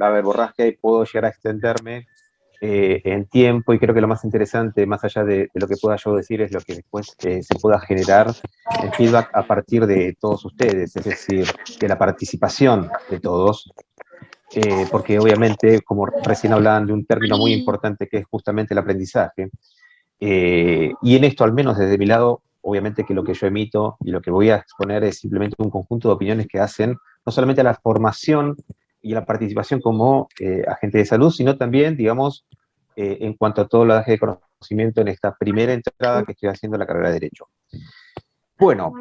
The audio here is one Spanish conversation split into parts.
la verborragia y puedo llegar a extenderme en tiempo, y creo que lo más interesante, más allá de lo que pueda yo decir, es lo que después se pueda generar en feedback a partir de todos ustedes, es decir, de la participación de todos, porque obviamente, como recién hablaban de un término muy importante que es justamente el aprendizaje, y en esto, al menos desde mi lado, obviamente que lo que yo emito y lo que voy a exponer es simplemente un conjunto de opiniones que hacen no solamente a la formación y a la participación como agente de salud, sino también, digamos, en cuanto a todo lo de conocimiento en esta primera entrada que estoy haciendo en la carrera de Derecho. Bueno,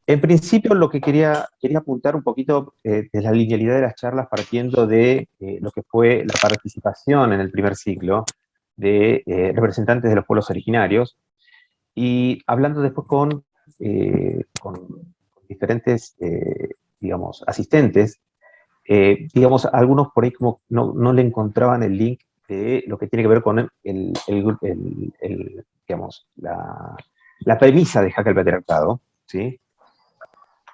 en principio lo que quería apuntar un poquito de la linealidad de las charlas, partiendo de lo que fue la participación en el primer ciclo de representantes de los pueblos originarios, y hablando después con diferentes, digamos, asistentes, digamos, algunos por ahí como no le encontraban el link de lo que tiene que ver con digamos, la premisa de Jaque al Patriarcado, ¿sí?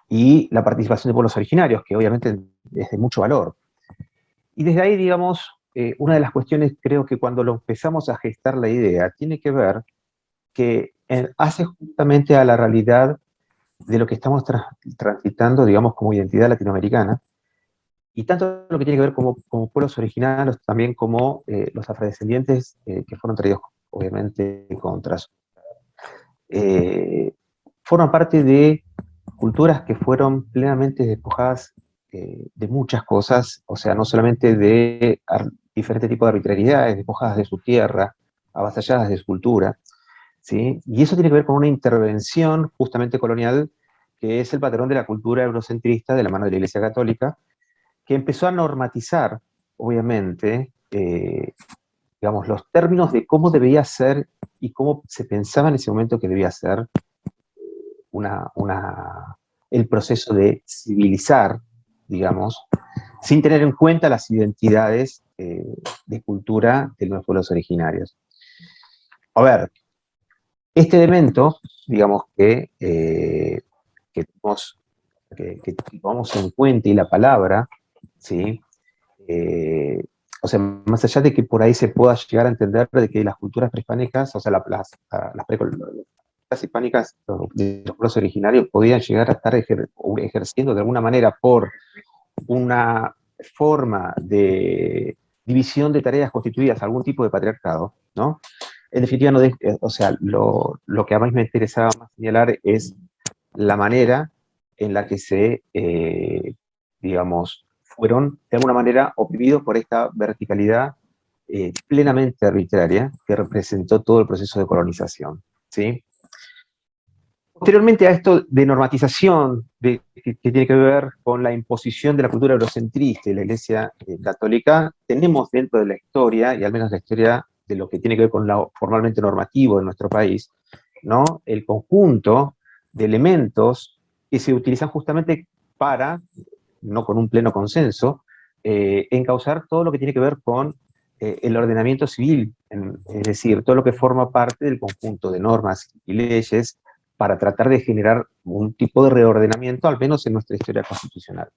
Y la participación de pueblos originarios, que obviamente es de mucho valor. Y desde ahí, digamos, una de las cuestiones, creo que cuando lo empezamos a gestar la idea, tiene que ver que hace justamente a la realidad de lo que estamos transitando, digamos, como identidad latinoamericana, y tanto lo que tiene que ver como pueblos originarios, también como los afrodescendientes que fueron traídos, obviamente, con trazo. Forman parte de culturas que fueron plenamente despojadas de muchas cosas, o sea, no solamente de diferentes tipos de arbitrariedades, despojadas de su tierra, avasalladas de su cultura, ¿sí? Y eso tiene que ver con una intervención justamente colonial, que es el patrón de la cultura eurocentrista de la mano de la Iglesia Católica, que empezó a normatizar, obviamente, digamos, los términos de cómo debía ser y cómo se pensaba en ese momento que debía ser el proceso de civilizar, digamos, sin tener en cuenta las identidades de cultura de los pueblos originarios. A ver, este elemento, digamos, que tomamos en cuenta, y la palabra, ¿sí? O sea, más allá de que por ahí se pueda llegar a entender de que las culturas prehispánicas, o sea, las hispánicas de los pueblos originarios podían llegar a estar ejerciendo de alguna manera por una forma de división de tareas constituidas algún tipo de patriarcado, ¿no? En definitiva, o sea, lo que a mí me interesaba más señalar es la manera en la que digamos, fueron de alguna manera oprimidos por esta verticalidad plenamente arbitraria que representó todo el proceso de colonización, ¿sí? Posteriormente a esto de normatización, que tiene que ver con la imposición de la cultura eurocentrista y la Iglesia Católica, tenemos dentro de la historia, y al menos la historia de lo que tiene que ver con lo formalmente normativo de nuestro país, ¿no? El conjunto de elementos que se utilizan justamente para, no con un pleno consenso, encauzar todo lo que tiene que ver con el ordenamiento civil, es decir, todo lo que forma parte del conjunto de normas y leyes para tratar de generar un tipo de reordenamiento, al menos en nuestra historia constitucional.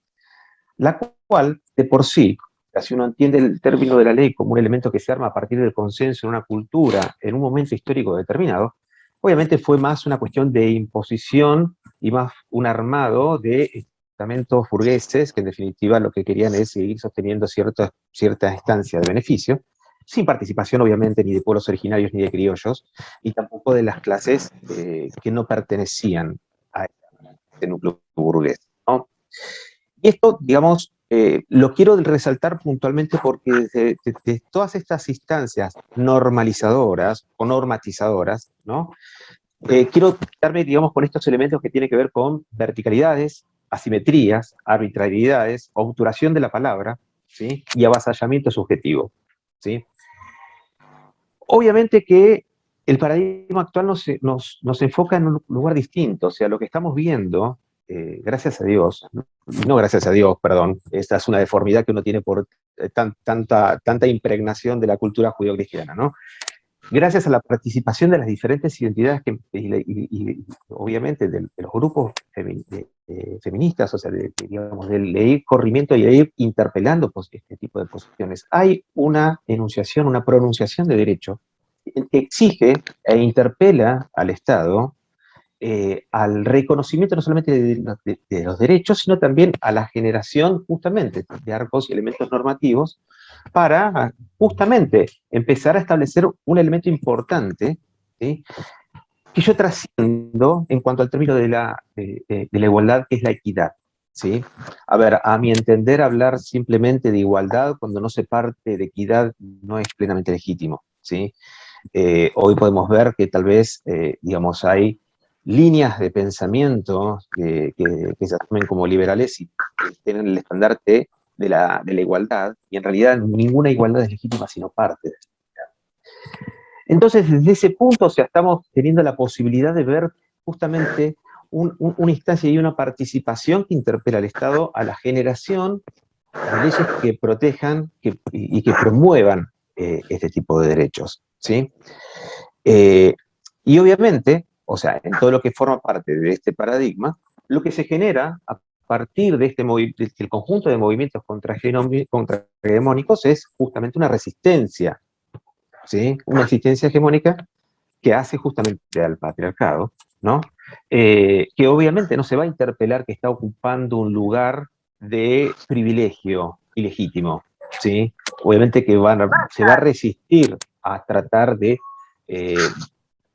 La cual, de por sí, si uno entiende el término de la ley como un elemento que se arma a partir del consenso en una cultura, en un momento histórico determinado, obviamente fue más una cuestión de imposición y más un armado de estamentos burgueses que en definitiva lo que querían es seguir sosteniendo cierta instancia de beneficio, sin participación obviamente ni de pueblos originarios ni de criollos, y tampoco de las clases que no pertenecían a este núcleo burgués, ¿no? Y esto, digamos, lo quiero resaltar puntualmente porque de todas estas instancias normalizadoras o normatizadoras, ¿no? Quiero quitarme, digamos, con estos elementos que tienen que ver con verticalidades, asimetrías, arbitrariedades, obturación de la palabra, ¿sí? Y avasallamiento subjetivo, ¿sí? Obviamente que el paradigma actual nos enfoca en un lugar distinto, o sea, lo que estamos viendo, gracias a Dios, no gracias a Dios, perdón, esta es una deformidad que uno tiene por tanta impregnación de la cultura judío-cristiana, ¿no? gracias a la participación de las diferentes identidades obviamente de los grupos feministas, o sea, digamos, del ir corrimiento y de ir interpelando este tipo de posiciones, hay una enunciación, una pronunciación de derecho que exige e interpela al Estado al reconocimiento no solamente de los derechos, sino también a la generación justamente de arcos y elementos normativos para justamente empezar a establecer un elemento importante, ¿sí?, que yo trasciendo en cuanto al término de la igualdad, que es la equidad. ¿Sí? A ver, a mi entender, hablar simplemente de igualdad cuando no se parte de equidad no es plenamente legítimo. ¿Sí? Hoy podemos ver que tal vez, digamos, hay líneas de pensamiento que se asumen como liberales y que tienen el estandarte de la igualdad, y en realidad ninguna igualdad es legítima si no parte de eso. Entonces, desde ese punto, o sea, estamos teniendo la posibilidad de ver justamente una instancia y una participación que interpela al Estado a la generación de leyes que protejan y que promuevan este tipo de derechos. ¿Sí? Eh, y obviamente, o sea, en todo lo que forma parte de este paradigma, lo que se genera a partir del conjunto de movimientos contrahegemónicos es justamente una resistencia, ¿sí? Una existencia hegemónica que hace justamente al patriarcado, ¿no? Que obviamente no se va a interpelar que está ocupando un lugar de privilegio ilegítimo, ¿sí? Obviamente que se va a resistir a tratar eh,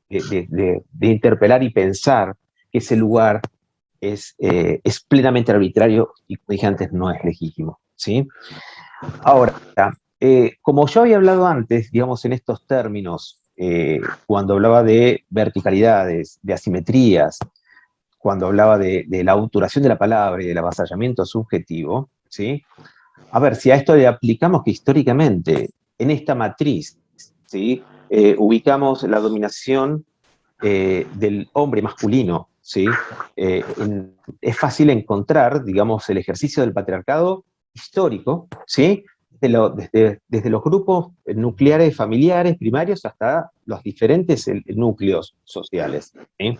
de interpelar y pensar que ese lugar es plenamente arbitrario y, como dije antes, no es legítimo, ¿sí? Ahora, como yo había hablado antes, digamos, en estos términos, cuando hablaba de verticalidades, de asimetrías, cuando hablaba de la autoración de la palabra y del avasallamiento subjetivo, ¿sí? A ver, si a esto le aplicamos que históricamente en esta matriz, ¿sí?, ubicamos la dominación del hombre masculino, ¿sí? Es fácil encontrar, digamos, el ejercicio del patriarcado histórico, ¿sí? Desde los grupos nucleares familiares primarios hasta los diferentes núcleos sociales. ¿Sí?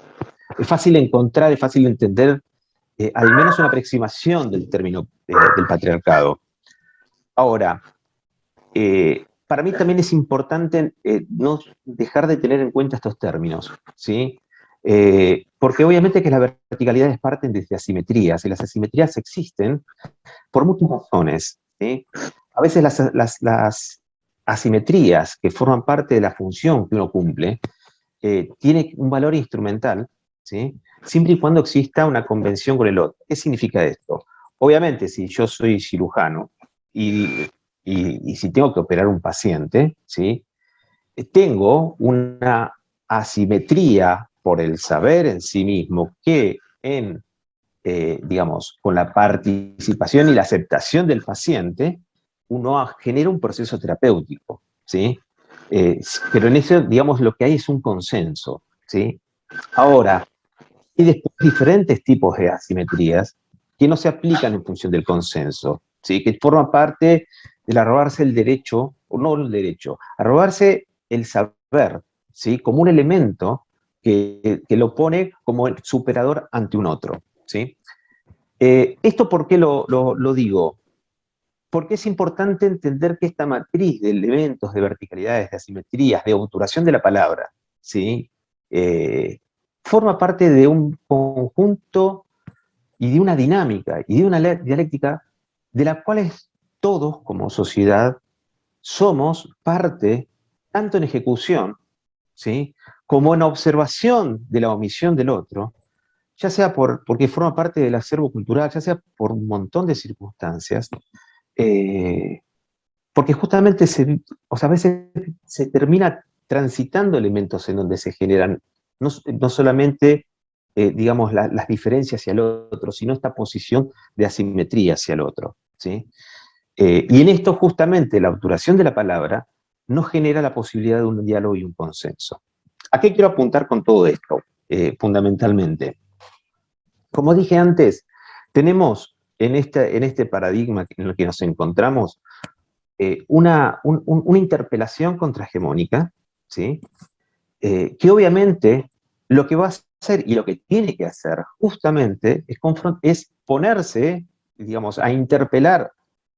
Es fácil encontrar, es fácil entender al menos una aproximación del término del patriarcado. Ahora, para mí también es importante no dejar de tener en cuenta estos términos, ¿sí? Porque obviamente que las verticalidades parten desde asimetrías, y las asimetrías existen por muchas razones, ¿sí? A veces las asimetrías que forman parte de la función que uno cumple tienen un valor instrumental, ¿sí?, siempre y cuando exista una convención con el otro. ¿Qué significa esto? Obviamente, si yo soy cirujano y, y si tengo que operar un paciente, ¿sí?, tengo una asimetría por el saber en sí mismo que digamos, con la participación y la aceptación del paciente, uno genera un proceso terapéutico, ¿sí? Pero en eso, digamos, lo que hay es un consenso, ¿sí? Ahora, hay después diferentes tipos de asimetrías que no se aplican en función del consenso, ¿sí? Que forman parte del arrogarse el derecho, o no el derecho, arrogarse el saber, ¿sí?, como un elemento que lo pone como el superador ante un otro, ¿sí? ¿Esto por qué lo digo? Porque es importante entender que esta matriz de elementos, de verticalidades, de asimetrías, de obturación de la palabra, ¿sí?, Eh, forma parte de un conjunto y de una dinámica y de una dialéctica de la cual todos como sociedad somos parte, tanto en ejecución, ¿sí?, como en observación de la omisión del otro, ya sea porque forma parte del acervo cultural, ya sea por un montón de circunstancias, eh, porque justamente o sea, a veces se termina transitando elementos en donde se generan no solamente, digamos, las diferencias hacia el otro, sino esta posición de asimetría hacia el otro, ¿sí? Y en esto justamente la obturación de la palabra no genera la posibilidad de un diálogo y un consenso. ¿A qué quiero apuntar con todo esto? Fundamentalmente, como dije antes, tenemos en este paradigma en el que nos encontramos una interpelación contrahegemónica, ¿sí? Que obviamente lo que va a hacer y lo que tiene que hacer justamente es ponerse, digamos, a interpelar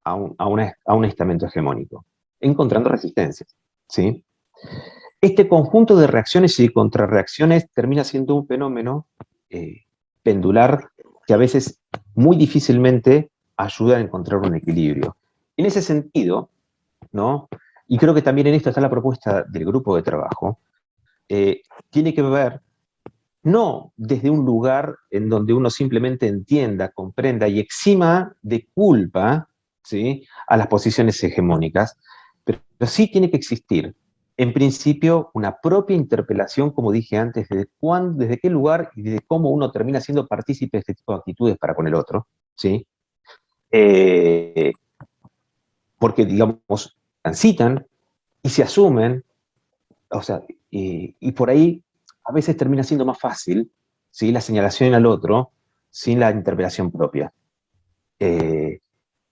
a un estamento hegemónico, encontrando resistencias, ¿sí? Este conjunto de reacciones y contrarreacciones termina siendo un fenómeno eh, pendular que a veces muy difícilmente ayuda a encontrar un equilibrio. En ese sentido, ¿no? Y creo que también en esto está la propuesta del grupo de trabajo, tiene que ver no desde un lugar en donde uno simplemente entienda, comprenda y exima de culpa, ¿sí?, a las posiciones hegemónicas, pero sí tiene que existir, en principio, una propia interpelación, como dije antes, desde qué lugar y de cómo uno termina siendo partícipe de este tipo de actitudes para con el otro, ¿sí? Eh, porque, digamos, transitan y se asumen, o sea, y por ahí a veces termina siendo más fácil, ¿sí?, la señalación al otro sin la interpelación propia. Eh,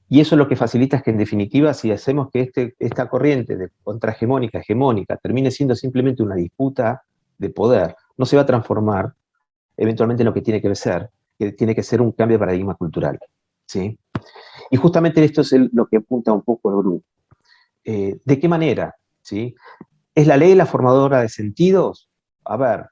y eso lo que facilita es que, en definitiva, si hacemos que esta corriente de contrahegemónica, hegemónica, termine siendo simplemente una disputa de poder, no se va a transformar eventualmente en lo que tiene que tiene que ser un cambio de paradigma cultural, ¿sí? Y justamente esto es lo que apunta un poco el grupo. ¿De qué manera? ¿Sí? ¿Es la ley la formadora de sentidos? A ver,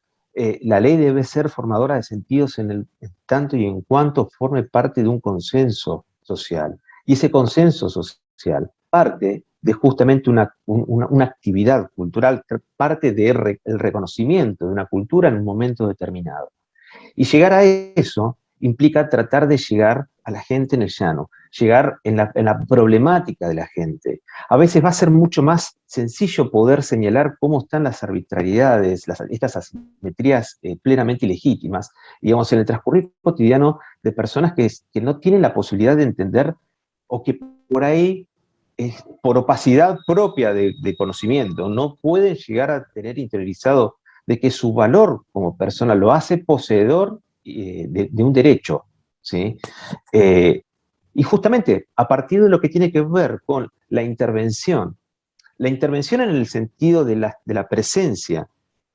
la ley debe ser formadora de sentidos en tanto y en cuanto forme parte de un consenso social. Y ese consenso social parte de justamente una actividad cultural, parte del reconocimiento de una cultura en un momento determinado. Y llegar a eso implica tratar de llegar a la gente en el llano, llegar en la problemática de la gente. A veces va a ser mucho más sencillo poder señalar cómo están las arbitrariedades, estas asimetrías plenamente ilegítimas, digamos, en el transcurrir cotidiano de personas que no tienen la posibilidad de entender o que por ahí, por opacidad propia de conocimiento, no pueden llegar a tener interiorizado de que su valor como persona lo hace poseedor de un derecho, ¿sí? Eh, y justamente a partir de lo que tiene que ver con la intervención en el sentido de la presencia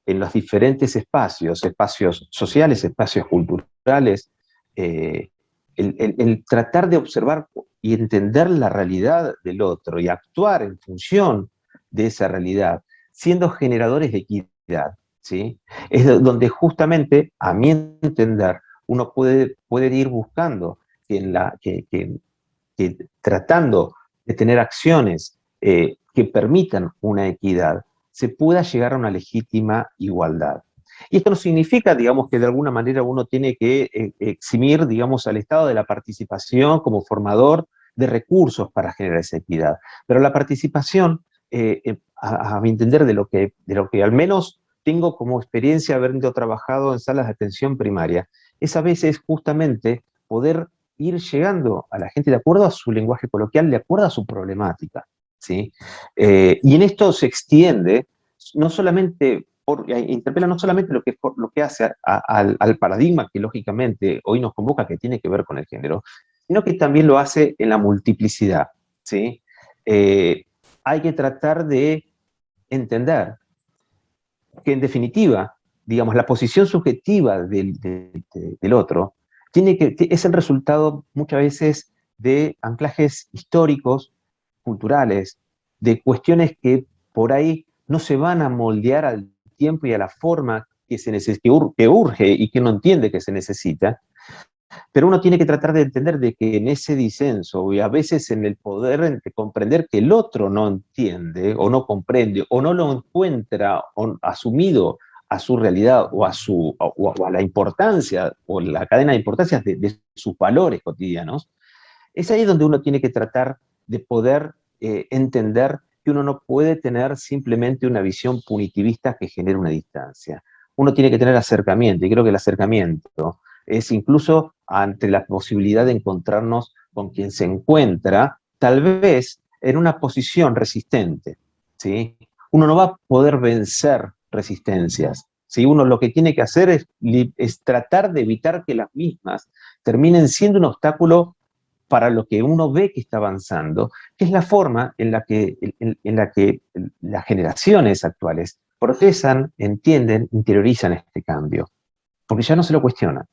en los diferentes espacios, espacios sociales, espacios culturales, eh, el tratar de observar y entender la realidad del otro y actuar en función de esa realidad, siendo generadores de equidad, ¿sí? Es donde justamente, a mi entender, uno puede ir buscando que tratando de tener acciones que permitan una equidad, se pueda llegar a una legítima igualdad. Y esto no significa, digamos, que de alguna manera uno tiene que eximir, digamos, al Estado de la participación como formador de recursos para generar esa equidad. Pero la participación, a mi entender, de lo que al menos tengo como experiencia habiendo trabajado en salas de atención primaria, es a veces justamente poder ir llegando a la gente de acuerdo a su lenguaje coloquial, de acuerdo a su problemática, ¿sí? Y en esto se extiende, no solamente, interpela no solamente lo que hace al paradigma que lógicamente hoy nos convoca, que tiene que ver con el género, sino que también lo hace en la multiplicidad, ¿sí? Hay que tratar de entender que, en definitiva, digamos, la posición subjetiva del otro es el resultado muchas veces de anclajes históricos, culturales, de cuestiones que por ahí no se van a moldear al tiempo y a la forma que urge y que uno entiende que se necesita, pero uno tiene que tratar de entender de que en ese disenso y a veces en el poder de comprender que el otro no entiende o no comprende o no lo encuentra asumido a su realidad o a la importancia o la cadena de importancias de sus valores cotidianos, es ahí donde uno tiene que tratar de poder entender que uno no puede tener simplemente una visión punitivista que genere una distancia. Uno tiene que tener acercamiento, y creo que el acercamiento es incluso ante la posibilidad de encontrarnos con quien se encuentra, tal vez en una posición resistente, ¿sí? Uno no va a poder vencer resistencias, ¿sí? Uno lo que tiene que hacer es tratar de evitar que las mismas terminen siendo un obstáculo para lo que uno ve que está avanzando, que es la forma en la que las generaciones actuales procesan, entienden, interiorizan este cambio, porque ya no se lo cuestionan.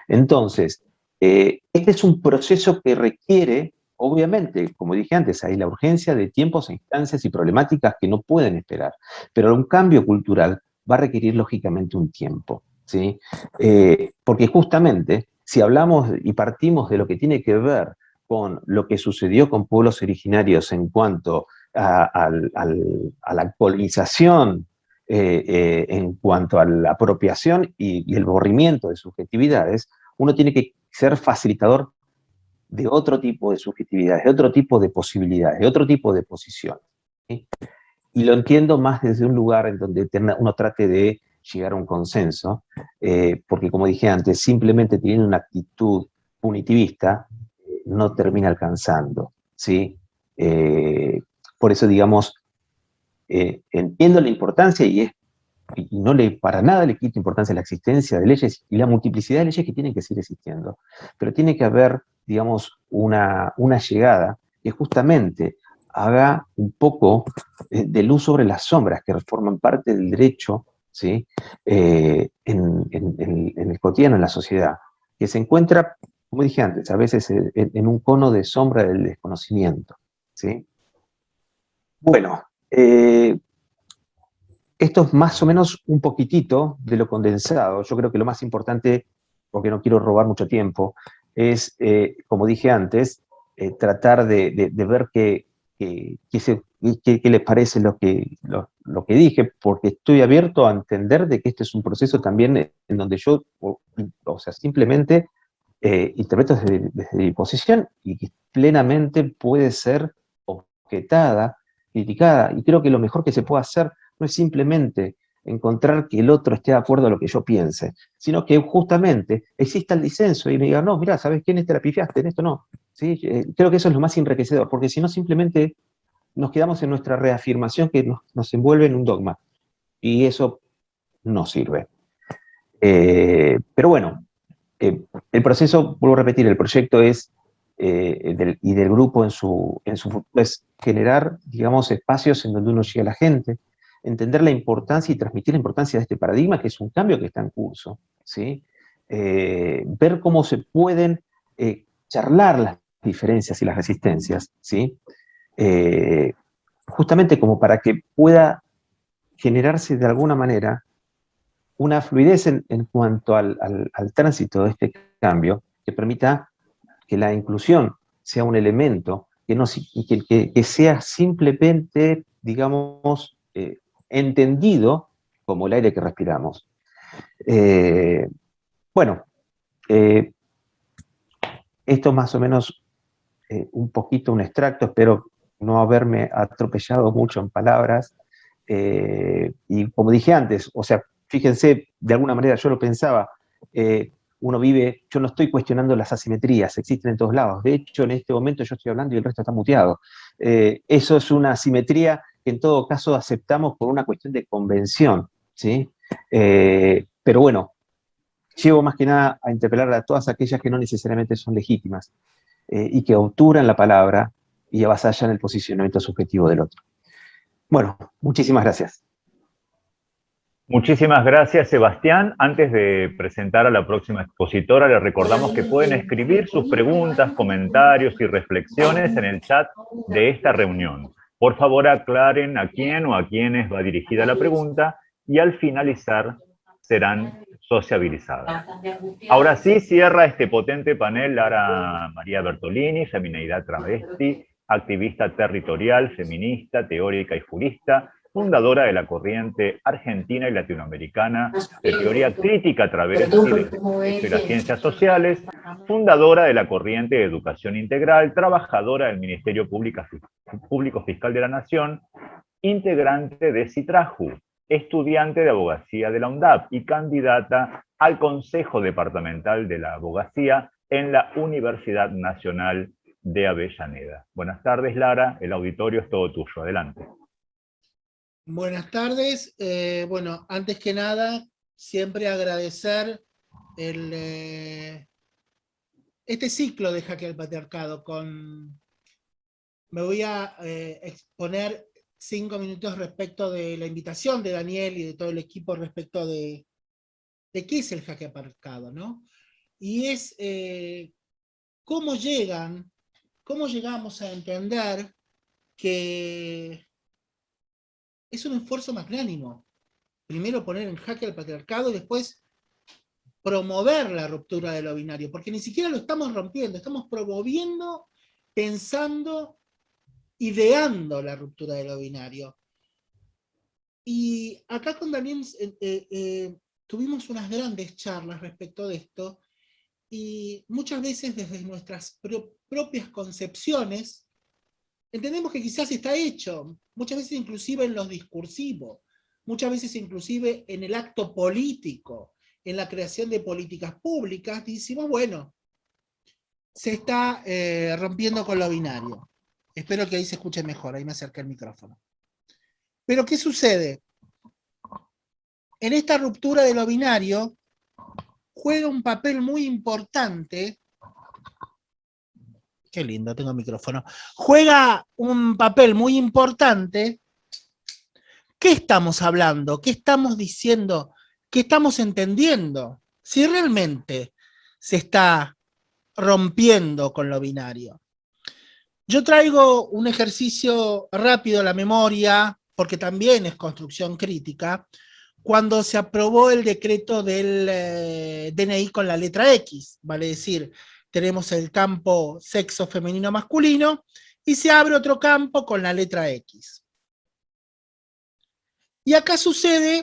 Entonces, este es un proceso que requiere, obviamente, como dije antes, hay la urgencia de tiempos, instancias y problemáticas que no pueden esperar, pero un cambio cultural va a requerir lógicamente un tiempo, ¿sí? Porque justamente, si hablamos y partimos de lo que tiene que ver con lo que sucedió con pueblos originarios en cuanto a la colonización, en cuanto a la apropiación y el borrimiento de subjetividades, uno tiene que ser facilitador de otro tipo de subjetividades, de otro tipo de posibilidades, de otro tipo de posiciones, ¿sí? Y lo entiendo más desde un lugar en donde uno trate de llegar a un consenso, porque como dije antes, simplemente teniendo una actitud punitivista, no termina alcanzando, ¿sí? Por eso, digamos, entiendo la importancia y no le para nada le quita importancia a la existencia de leyes y la multiplicidad de leyes que tienen que seguir existiendo. Pero tiene que haber, digamos, una llegada que justamente haga un poco de luz sobre las sombras que forman parte del derecho, ¿sí? En el cotidiano, en la sociedad, que se encuentra, como dije antes, a veces en un cono de sombra del desconocimiento, ¿sí? Bueno, esto es más o menos un poquitito de lo condensado. Yo creo que lo más importante, porque no quiero robar mucho tiempo, es, como dije antes, tratar de ver qué les parece lo que dije, porque estoy abierto a entender de que este es un proceso también en donde yo, o sea, simplemente interpreto desde mi posición y que plenamente puede ser objetada, criticada, y creo que lo mejor que se puede hacer no es simplemente encontrar que el otro esté de acuerdo a lo que yo piense, sino que justamente exista el disenso y me diga, no, mira, ¿sabes qué? En este la pifiaste, en esto no. ¿Sí? Creo que eso es lo más enriquecedor, porque si no simplemente nos quedamos en nuestra reafirmación que nos envuelve en un dogma, y eso no sirve. Pero bueno, el proceso, vuelvo a repetir, el proyecto es, y del grupo en su es generar, digamos, espacios en donde uno llegue a la gente, entender la importancia y transmitir la importancia de este paradigma, que es un cambio que está en curso, ¿sí? Ver cómo se pueden charlar las diferencias y las resistencias, ¿sí? Eh, Justamente como para que pueda generarse de alguna manera una fluidez en cuanto al tránsito de este cambio que permita que la inclusión sea un elemento que, no, que sea simplemente, digamos, entendido como el aire que respiramos. Eh, bueno, eh, esto es más o menos un poquito un extracto, espero no haberme atropellado mucho en palabras. Y como dije antes, o sea, fíjense, de alguna manera yo lo pensaba, uno vive, yo no estoy cuestionando las asimetrías, existen en todos lados. De hecho, en este momento yo estoy hablando y el resto está muteado. Eso es una asimetría que en todo caso aceptamos por una cuestión de convención, ¿sí? Pero bueno, llevo más que nada a interpelar a todas aquellas que no necesariamente son legítimas y que obturan la palabra y avasallan el posicionamiento subjetivo del otro. Bueno, muchísimas gracias. Muchísimas gracias, Sebastián. Antes de presentar a la próxima expositora, les recordamos que pueden escribir sus preguntas, comentarios y reflexiones en el chat de esta reunión. Por favor, aclaren a quién o a quiénes va dirigida la pregunta y al finalizar serán sociabilizadas. Ahora sí, cierra este potente panel Lara María Bertolini, femineidad travesti, activista territorial, feminista, teórica y jurista, fundadora de la corriente argentina y latinoamericana de teoría crítica travesti del derecho y las ciencias sociales, fundadora de la corriente de educación integral, trabajadora del Ministerio Público Fiscal de la Nación, integrante de CITRAJU, estudiante de abogacía de la UNDAP y candidata al Consejo Departamental de la Abogacía en la Universidad Nacional de Avellaneda. Buenas tardes, Lara. El auditorio es todo tuyo. Adelante. Buenas tardes. Bueno, antes que nada, siempre agradecer este ciclo de Jaque al Patriarcado. Me voy a exponer 5 minutos respecto de la invitación de Daniel y de todo el equipo respecto de qué es el jaque aparcado, ¿no? Y es cómo llegamos a entender que es un esfuerzo magnánimo. Primero poner en jaque al patriarcado y después promover la ruptura de lo binario, porque ni siquiera lo estamos rompiendo, estamos promoviendo, pensando, ideando la ruptura de lo binario. Y acá con Daniel tuvimos unas grandes charlas respecto de esto, y muchas veces desde nuestras propias concepciones entendemos que quizás está hecho, muchas veces inclusive en los discursivos, muchas veces inclusive en el acto político, en la creación de políticas públicas, decimos, bueno, se está rompiendo con lo binario. Espero que ahí se escuche mejor, ahí me acerqué el micrófono. Pero ¿qué sucede? En esta ruptura de lo binario juega un papel muy importante. Qué lindo, tengo micrófono. Juega un papel muy importante. ¿Qué estamos hablando? ¿Qué estamos diciendo? ¿Qué estamos entendiendo? Si realmente se está rompiendo con lo binario. Yo traigo un ejercicio rápido a la memoria, porque también es construcción crítica, cuando se aprobó el decreto del DNI con la letra X, vale decir, tenemos el campo sexo femenino masculino, y se abre otro campo con la letra X. Y acá sucede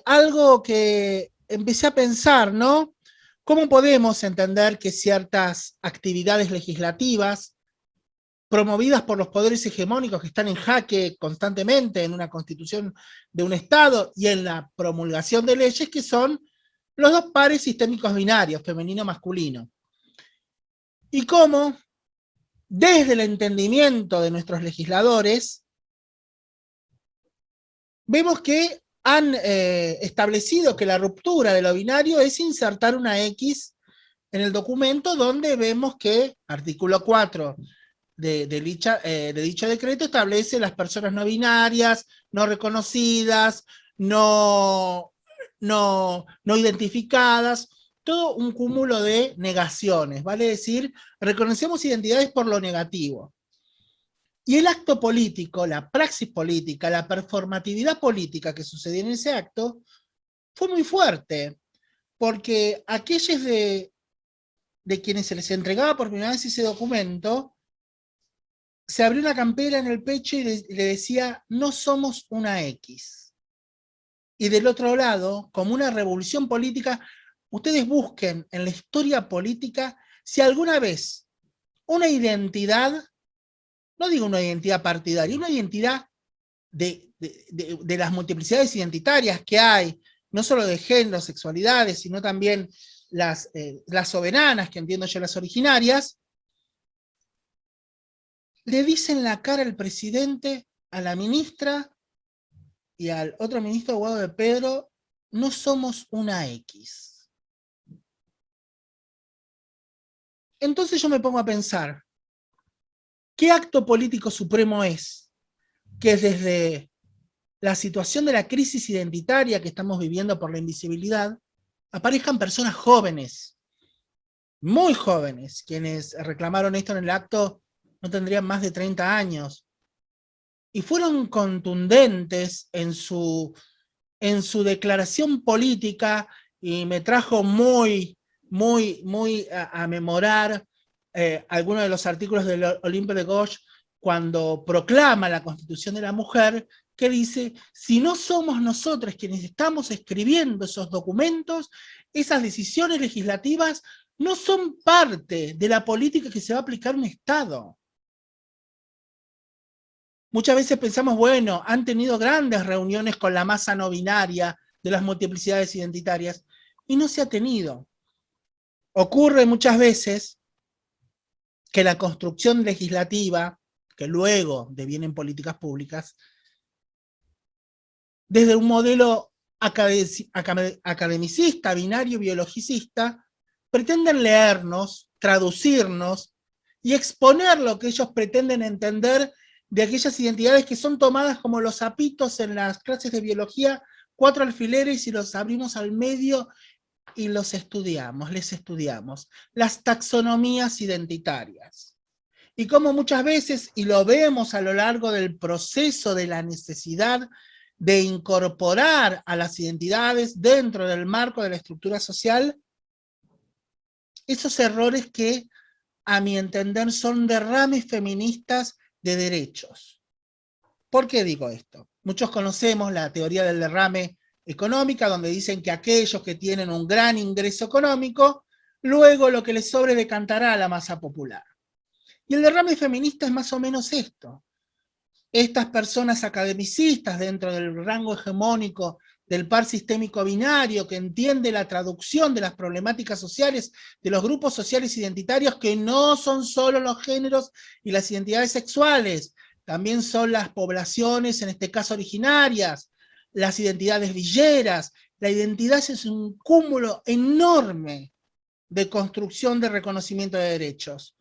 algo que empecé a pensar, ¿no? ¿Cómo podemos entender que ciertas actividades legislativas promovidas por los poderes hegemónicos que están en jaque constantemente en una constitución de un Estado y en la promulgación de leyes que son los dos pares sistémicos binarios, femenino-masculino? Y cómo, desde el entendimiento de nuestros legisladores, vemos que han establecido que la ruptura de lo binario es insertar una X en el documento, donde vemos que artículo 4 de dicho decreto establece las personas no binarias, no reconocidas, no identificadas, todo un cúmulo de negaciones, vale decir, reconocemos identidades por lo negativo. Y el acto político, la praxis política, la performatividad política que sucedió en ese acto, fue muy fuerte, porque aquellos de quienes se les entregaba por primera vez ese documento, se abrió una campera en el pecho y le decía, no somos una X. Y del otro lado, como una revolución política, ustedes busquen en la historia política si alguna vez una identidad, no digo una identidad partidaria, una identidad de las multiplicidades identitarias que hay, no solo de género, sexualidades, sino también las soberanas, que entiendo yo las originarias, le dicen la cara al presidente, a la ministra y al otro ministro, Guado de Pedro, no somos una X. Entonces yo me pongo a pensar, ¿qué acto político supremo es que desde la situación de la crisis identitaria que estamos viviendo por la invisibilidad, aparezcan personas jóvenes, muy jóvenes, quienes reclamaron esto en el acto no tendrían más de 30 años, y fueron contundentes en su declaración política, y me trajo muy a memorar algunos de los artículos del Olympe de Gauche cuando proclama la Constitución de la Mujer, que dice, si no somos nosotros quienes estamos escribiendo esos documentos, esas decisiones legislativas no son parte de la política que se va a aplicar en un Estado. Muchas veces pensamos, bueno, han tenido grandes reuniones con la masa no binaria de las multiplicidades identitarias, y no se ha tenido. Ocurre muchas veces que la construcción legislativa, que luego devienen políticas públicas, desde un modelo academicista, binario, biologicista, pretenden leernos, traducirnos y exponer lo que ellos pretenden entender de aquellas identidades que son tomadas como los sapitos en las clases de biología, 4 alfileres y los abrimos al medio y les estudiamos. Las taxonomías identitarias. Y como muchas veces, y lo vemos a lo largo del proceso de la necesidad de incorporar a las identidades dentro del marco de la estructura social, esos errores que, a mi entender, son derrames feministas de derechos. ¿Por qué digo esto? Muchos conocemos la teoría del derrame económica, donde dicen que aquellos que tienen un gran ingreso económico, luego lo que les sobre decantará a la masa popular. Y el derrame feminista es más o menos esto. Estas personas academicistas dentro del rango hegemónico del par sistémico binario, que entiende la traducción de las problemáticas sociales de los grupos sociales identitarios, que no son solo los géneros y las identidades sexuales, también son las poblaciones, en este caso originarias, las identidades villeras. La identidad es un cúmulo enorme de construcción de reconocimiento de derechos.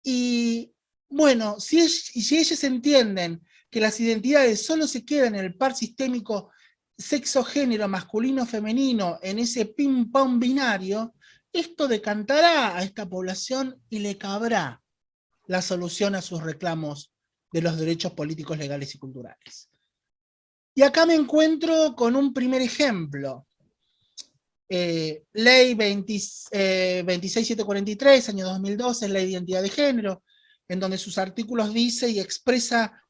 Y bueno, si ellos entienden que las identidades solo se quedan en el par sistémico sexo-género, masculino-femenino, en ese ping-pong binario, esto decantará a esta población y le cabrá la solución a sus reclamos de los derechos políticos, legales y culturales. Y acá me encuentro con un primer ejemplo. Ley 26743, año 2012, Ley de Identidad de Género, en donde sus artículos dice y expresa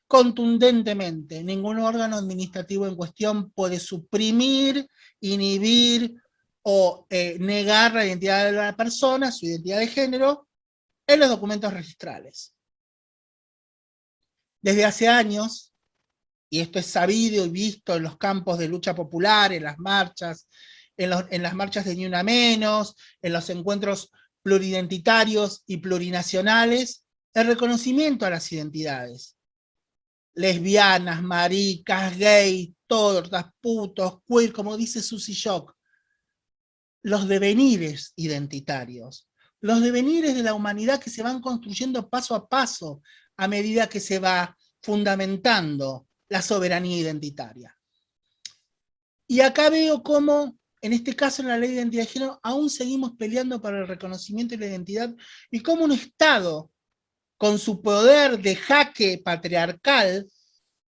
contundentemente: ningún órgano administrativo en cuestión puede suprimir, inhibir o negar la identidad de la persona, su identidad de género, en los documentos registrales. Desde hace años, y esto es sabido y visto en los campos de lucha popular, en las marchas, en las marchas de Ni Una Menos, en los encuentros pluridentitarios y plurinacionales, el reconocimiento a las identidades. Lesbianas, maricas, gays, tortas, putos, queer, como dice Susie Shock. Los devenires identitarios. Los devenires de la humanidad que se van construyendo paso a paso a medida que se va fundamentando la soberanía identitaria. Y acá veo cómo, en este caso en la Ley de Identidad de Género, aún seguimos peleando para el reconocimiento de la identidad, y cómo un Estado, con su poder de jaque patriarcal,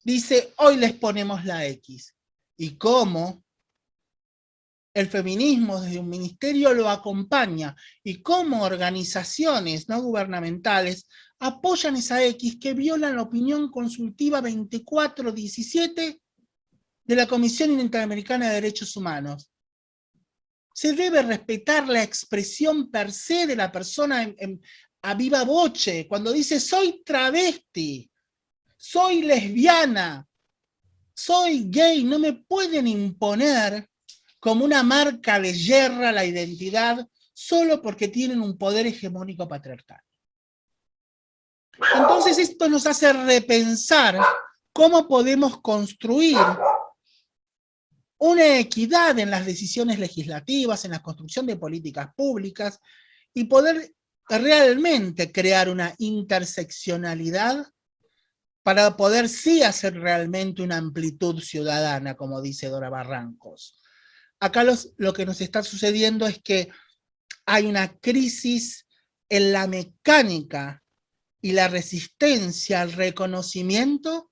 dice: hoy les ponemos la X. Y cómo el feminismo desde un ministerio lo acompaña, y cómo organizaciones no gubernamentales apoyan esa X que violan la opinión consultiva 2417 de la Comisión Interamericana de Derechos Humanos. Se debe respetar la expresión per se de la persona a viva voce, cuando dice: soy travesti, soy lesbiana, soy gay. No me pueden imponer como una marca de guerra la identidad solo porque tienen un poder hegemónico patriarcal. Entonces esto nos hace repensar cómo podemos construir una equidad en las decisiones legislativas, en la construcción de políticas públicas, y poder realmente crear una interseccionalidad para poder sí hacer realmente una amplitud ciudadana, como dice Dora Barrancos. Acá lo que nos está sucediendo es que hay una crisis en la mecánica y la resistencia al reconocimiento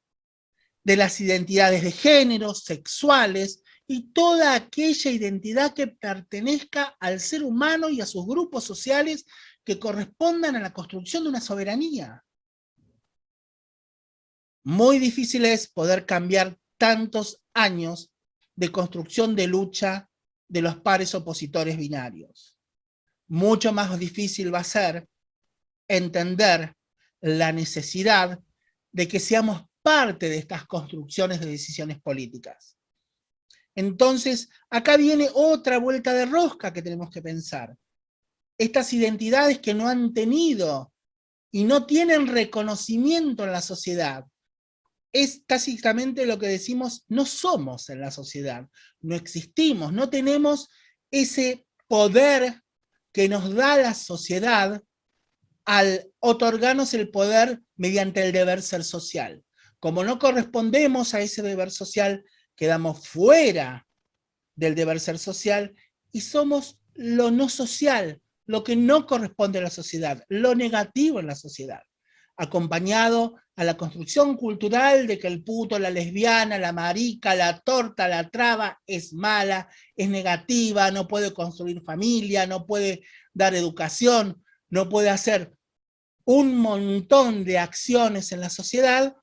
de las identidades de género, sexuales, y toda aquella identidad que pertenezca al ser humano y a sus grupos sociales que correspondan a la construcción de una soberanía. Muy difícil es poder cambiar tantos años de construcción de lucha de los pares opositores binarios. Mucho más difícil va a ser entender la necesidad de que seamos parte de estas construcciones de decisiones políticas. Entonces, acá viene otra vuelta de rosca que tenemos que pensar. Estas identidades que no han tenido y no tienen reconocimiento en la sociedad, es básicamente lo que decimos: no somos en la sociedad, no existimos, no tenemos ese poder que nos da la sociedad al otorgarnos el poder mediante el deber ser social. Como no correspondemos a ese deber social, quedamos fuera del deber ser social y somos lo no social, lo que no corresponde a la sociedad, lo negativo en la sociedad, acompañado a la construcción cultural de que el puto, la lesbiana, la marica, la torta, la traba es mala, es negativa, no puede construir familia, no puede dar educación, no puede hacer un montón de acciones en la sociedad,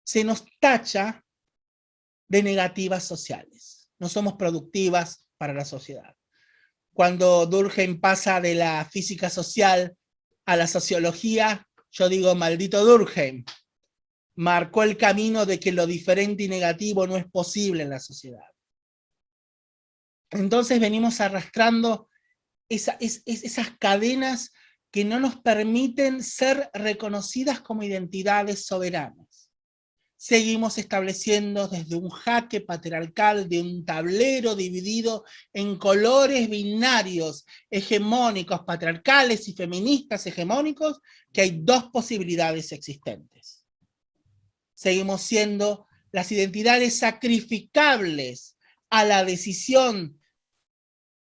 se nos tacha de negativas sociales. No somos productivas para la sociedad. Cuando Durkheim pasa de la física social a la sociología, yo digo, maldito Durkheim, marcó el camino de que lo diferente y negativo no es posible en la sociedad. Entonces venimos arrastrando esas cadenas que no nos permiten ser reconocidas como identidades soberanas. Seguimos estableciendo desde un jaque patriarcal, de un tablero dividido en colores binarios, hegemónicos, patriarcales y feministas hegemónicos, que hay dos posibilidades existentes. Seguimos siendo las identidades sacrificables a la decisión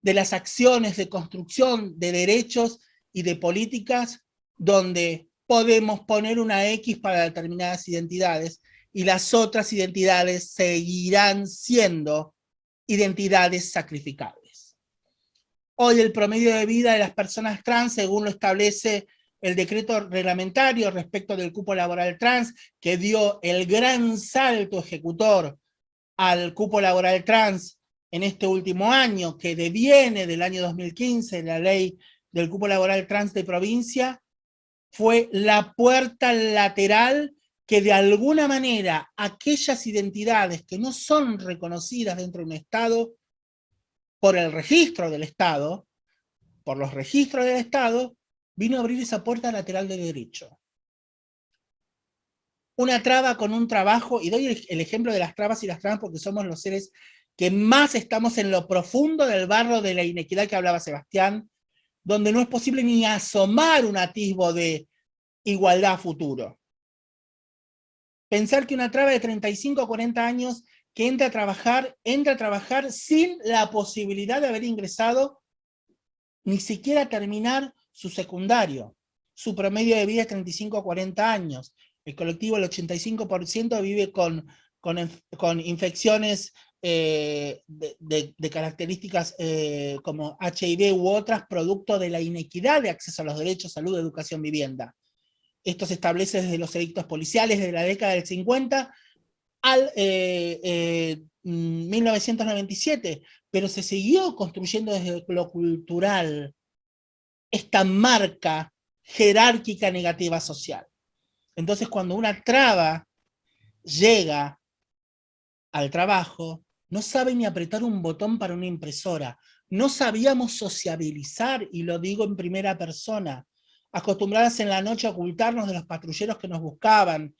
de las acciones de construcción de derechos y de políticas, donde podemos poner una X para determinadas identidades, y las otras identidades seguirán siendo identidades sacrificables. Hoy el promedio de vida de las personas trans, según lo establece el decreto reglamentario respecto del cupo laboral trans, que dio el gran salto ejecutor al cupo laboral trans en este último año, que deviene del año 2015, la ley del cupo laboral trans de provincia, fue la puerta lateral que de alguna manera aquellas identidades que no son reconocidas dentro de un Estado por el registro del Estado, por los registros del Estado, vino a abrir esa puerta lateral de derecho. Una traba con un trabajo, y doy el ejemplo de las trabas y las trabas porque somos los seres que más estamos en lo profundo del barro de la inequidad que hablaba Sebastián, donde no es posible ni asomar un atisbo de igualdad a futuro. Pensar que una traba de 35 o 40 años que entra a trabajar sin la posibilidad de haber ingresado ni siquiera terminar su secundario. Su promedio de vida es 35 a 40 años. El colectivo, el 85% vive con infecciones de características como HIV u otras, producto de la inequidad de acceso a los derechos, salud, educación, vivienda. Esto se establece desde los edictos policiales de la década del 50 al 1997, pero se siguió construyendo desde lo cultural esta marca jerárquica negativa social. Entonces, cuando una traba llega al trabajo, no sabe ni apretar un botón para una impresora. No sabíamos sociabilizar, y lo digo en primera persona, acostumbradas en la noche a ocultarnos de los patrulleros que nos buscaban,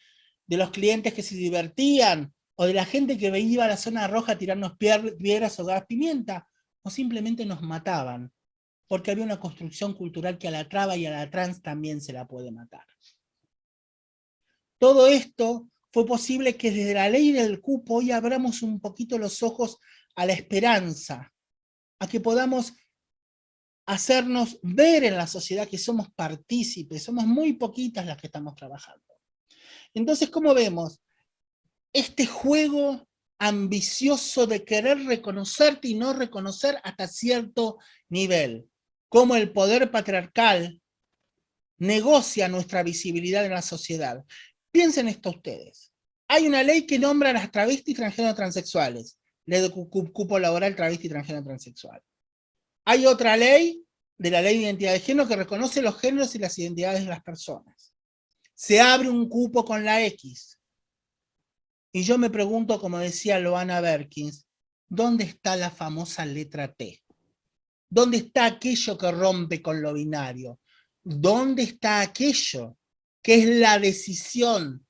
de los clientes que se divertían, o de la gente que iba a la zona roja a tirarnos piedras o gas pimienta, o simplemente nos mataban, porque había una construcción cultural que a la traba y a la trans también se la puede matar. Todo esto fue posible que desde la ley del cupo hoy abramos un poquito los ojos a la esperanza, a que podamos hacernos ver en la sociedad que somos partícipes, somos muy poquitas las que estamos trabajando. Entonces, ¿cómo vemos? Este juego ambicioso de querer reconocerte y no reconocer hasta cierto nivel, cómo el poder patriarcal negocia nuestra visibilidad en la sociedad. Piensen esto ustedes. Hay una ley que nombra a las travestis, transgénero, transexuales. Ley de cupo laboral, travesti, transgénero, transexual. Hay otra ley, de la ley de identidad de género, que reconoce los géneros y las identidades de las personas. Se abre un cupo con la X. Y yo me pregunto, como decía Loana Berkins, ¿dónde está la famosa letra T? ¿Dónde está aquello que rompe con lo binario? ¿Dónde está aquello que es la decisión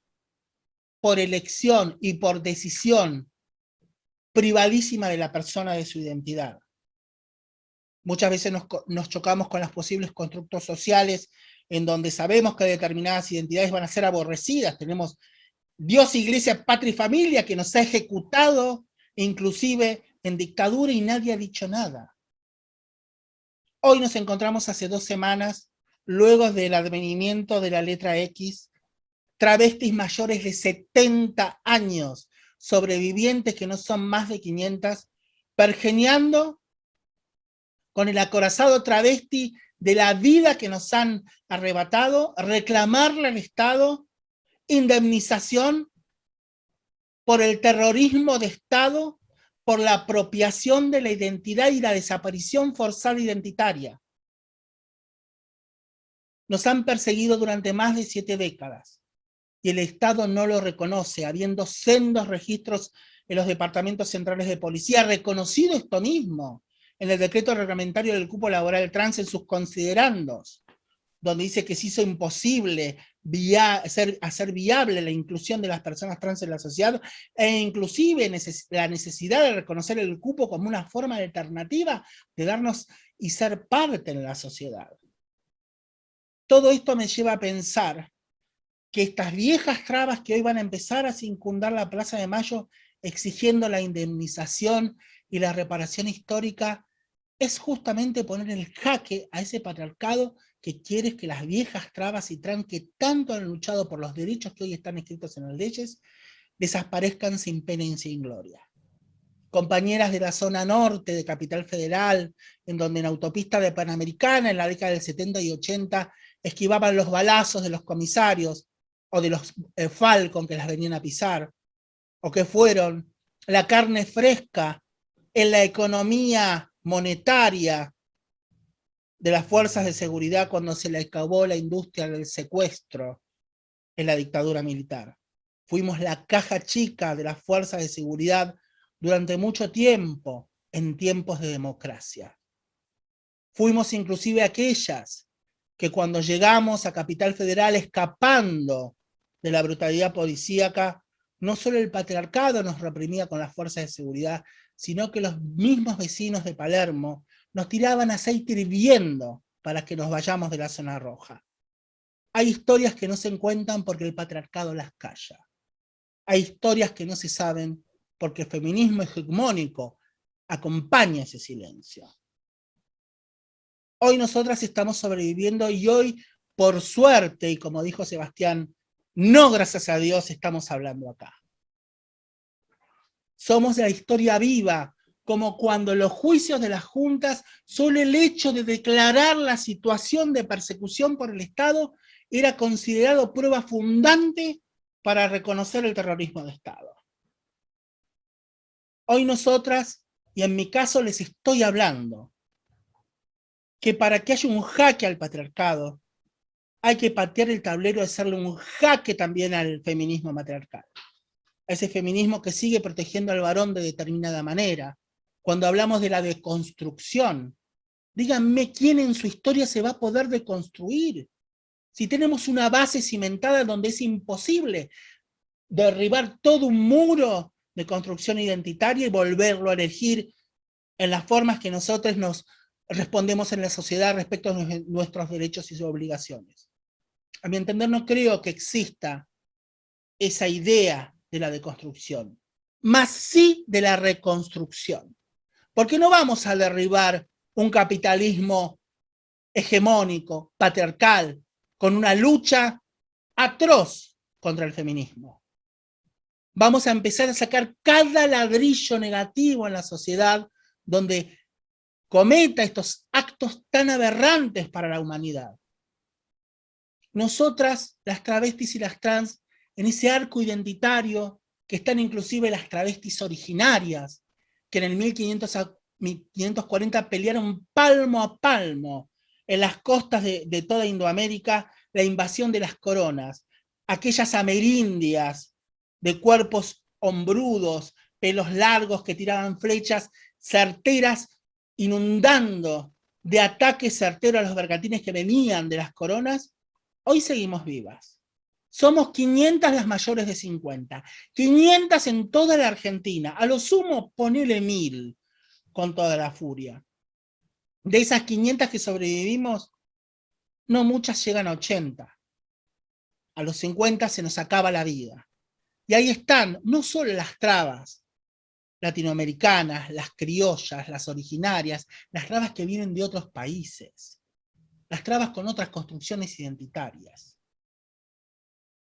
por elección y por decisión privadísima de la persona de su identidad? Muchas veces nos chocamos con los posibles constructos sociales en donde sabemos que determinadas identidades van a ser aborrecidas. Tenemos Dios, Iglesia, Patria y Familia, que nos ha ejecutado, inclusive en dictadura, y nadie ha dicho nada. Hoy nos encontramos hace 2 semanas, luego del advenimiento de la letra X, travestis mayores de 70 años, sobrevivientes que no son más de 500, pergeñando con el acorazado travesti de la vida que nos han arrebatado, reclamarle al Estado indemnización por el terrorismo de Estado, por la apropiación de la identidad y la desaparición forzada identitaria. Nos han perseguido durante más de 7 décadas y el Estado no lo reconoce, habiendo sendos registros en los departamentos centrales de policía, reconocido esto mismo en el decreto reglamentario del cupo laboral trans en sus considerandos, donde dice que se hizo imposible hacer viable la inclusión de las personas trans en la sociedad, e inclusive la necesidad de reconocer el cupo como una forma alternativa de darnos y ser parte en la sociedad. Todo esto me lleva a pensar que estas viejas trabas que hoy van a empezar a circundar la Plaza de Mayo exigiendo la indemnización y la reparación histórica es justamente poner en jaque a ese patriarcado que quiere que las viejas trabas y trans que tanto han luchado por los derechos que hoy están escritos en las leyes desaparezcan sin pena y sin gloria. Compañeras de la zona norte de Capital Federal, en donde en autopista de Panamericana en la década del 70 y 80 esquivaban los balazos de los comisarios o de los Falcon que las venían a pisar, o que fueron la carne fresca en la economía monetaria de las fuerzas de seguridad cuando se le acabó la industria del secuestro en la dictadura militar. Fuimos la caja chica de las fuerzas de seguridad durante mucho tiempo, en tiempos de democracia. Fuimos inclusive aquellas que cuando llegamos a Capital Federal escapando de la brutalidad policíaca, no solo el patriarcado nos reprimía con las fuerzas de seguridad, sino que los mismos vecinos de Palermo nos tiraban aceite hirviendo para que nos vayamos de la zona roja. Hay historias que no se cuentan porque el patriarcado las calla. Hay historias que no se saben porque el feminismo hegemónico acompaña ese silencio. Hoy nosotras estamos sobreviviendo y hoy, por suerte, y como dijo Sebastián, no gracias a Dios estamos hablando acá. Somos la historia viva, como cuando los juicios de las juntas, solo el hecho de declarar la situación de persecución por el Estado era considerado prueba fundante para reconocer el terrorismo de Estado. Hoy nosotras, y en mi caso les estoy hablando, que para que haya un jaque al patriarcado, hay que patear el tablero de hacerle un jaque también al feminismo matriarcal. A ese feminismo que sigue protegiendo al varón de determinada manera. Cuando hablamos de la deconstrucción, díganme quién en su historia se va a poder deconstruir. Si tenemos una base cimentada donde es imposible derribar todo un muro de construcción identitaria y volverlo a elegir en las formas que nosotros nos respondemos en la sociedad respecto a nuestros derechos y sus obligaciones. A mi entender, no creo que exista esa idea de la deconstrucción, más sí de la reconstrucción. Porque no vamos a derribar un capitalismo hegemónico, patriarcal, con una lucha atroz contra el feminismo. Vamos a empezar a sacar cada ladrillo negativo en la sociedad donde cometa estos actos tan aberrantes para la humanidad. Nosotras, las travestis y las trans, en ese arco identitario, que están inclusive las travestis originarias, que en el 1540 pelearon palmo a palmo en las costas de toda Indoamérica la invasión de las coronas, aquellas amerindias de cuerpos hombrudos, pelos largos que tiraban flechas certeras, inundando de ataques certeros a los bergantines que venían de las coronas. Hoy seguimos vivas. Somos 500 las mayores de 50, 500 en toda la Argentina, a lo sumo ponele 1000 con toda la furia. De esas 500 que sobrevivimos, no muchas llegan a 80. A los 50 se nos acaba la vida. Y ahí están, no solo las trabas latinoamericanas, las criollas, las originarias, las trabas que vienen de otros países, las trabas con otras construcciones identitarias.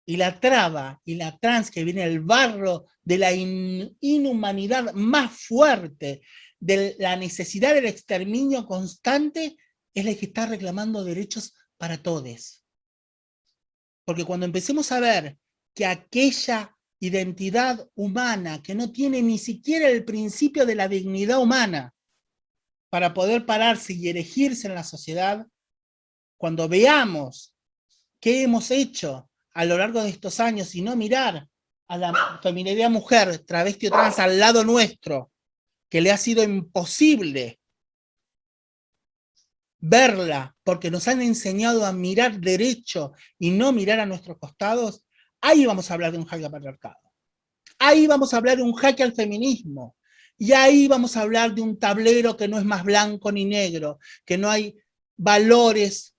Y la traba y la trans que viene del barro de la inhumanidad más fuerte, de la necesidad del exterminio constante, es la que está reclamando derechos para todos. Porque cuando empecemos a ver que aquella identidad humana que no tiene ni siquiera el principio de la dignidad humana para poder pararse y erigirse en la sociedad, cuando veamos qué hemos hecho a lo largo de estos años y no mirar a la feminidad mujer, travesti o trans al lado nuestro, que le ha sido imposible verla porque nos han enseñado a mirar derecho y no mirar a nuestros costados, ahí vamos a hablar de un jaque al patriarcado. Ahí vamos a hablar de un jaque al feminismo. Y ahí vamos a hablar de un tablero que no es más blanco ni negro, que no hay valores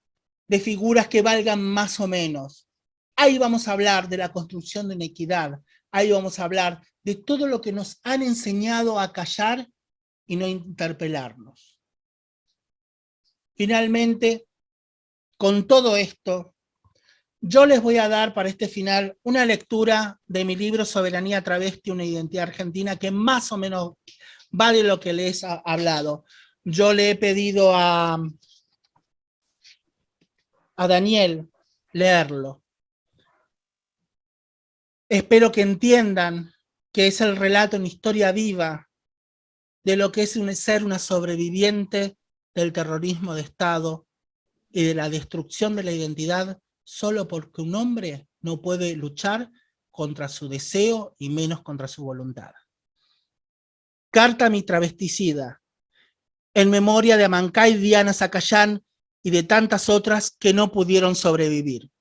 de figuras que valgan más o menos. Ahí vamos a hablar de la construcción de una equidad. Ahí vamos a hablar de todo lo que nos han enseñado a callar y no interpelarnos. Finalmente, con todo esto, yo les voy a dar para este final una lectura de mi libro Soberanía Travesti, una identidad argentina, que más o menos va de lo que les he hablado. Yo le he pedido a Daniel leerlo. Espero que entiendan que es el relato en historia viva de lo que es ser una sobreviviente del terrorismo de Estado y de la destrucción de la identidad solo porque un hombre no puede luchar contra su deseo y menos contra su voluntad. Carta a mi travesticida, en memoria de Amancay, Diana Zacayán y de tantas otras que no pudieron sobrevivir.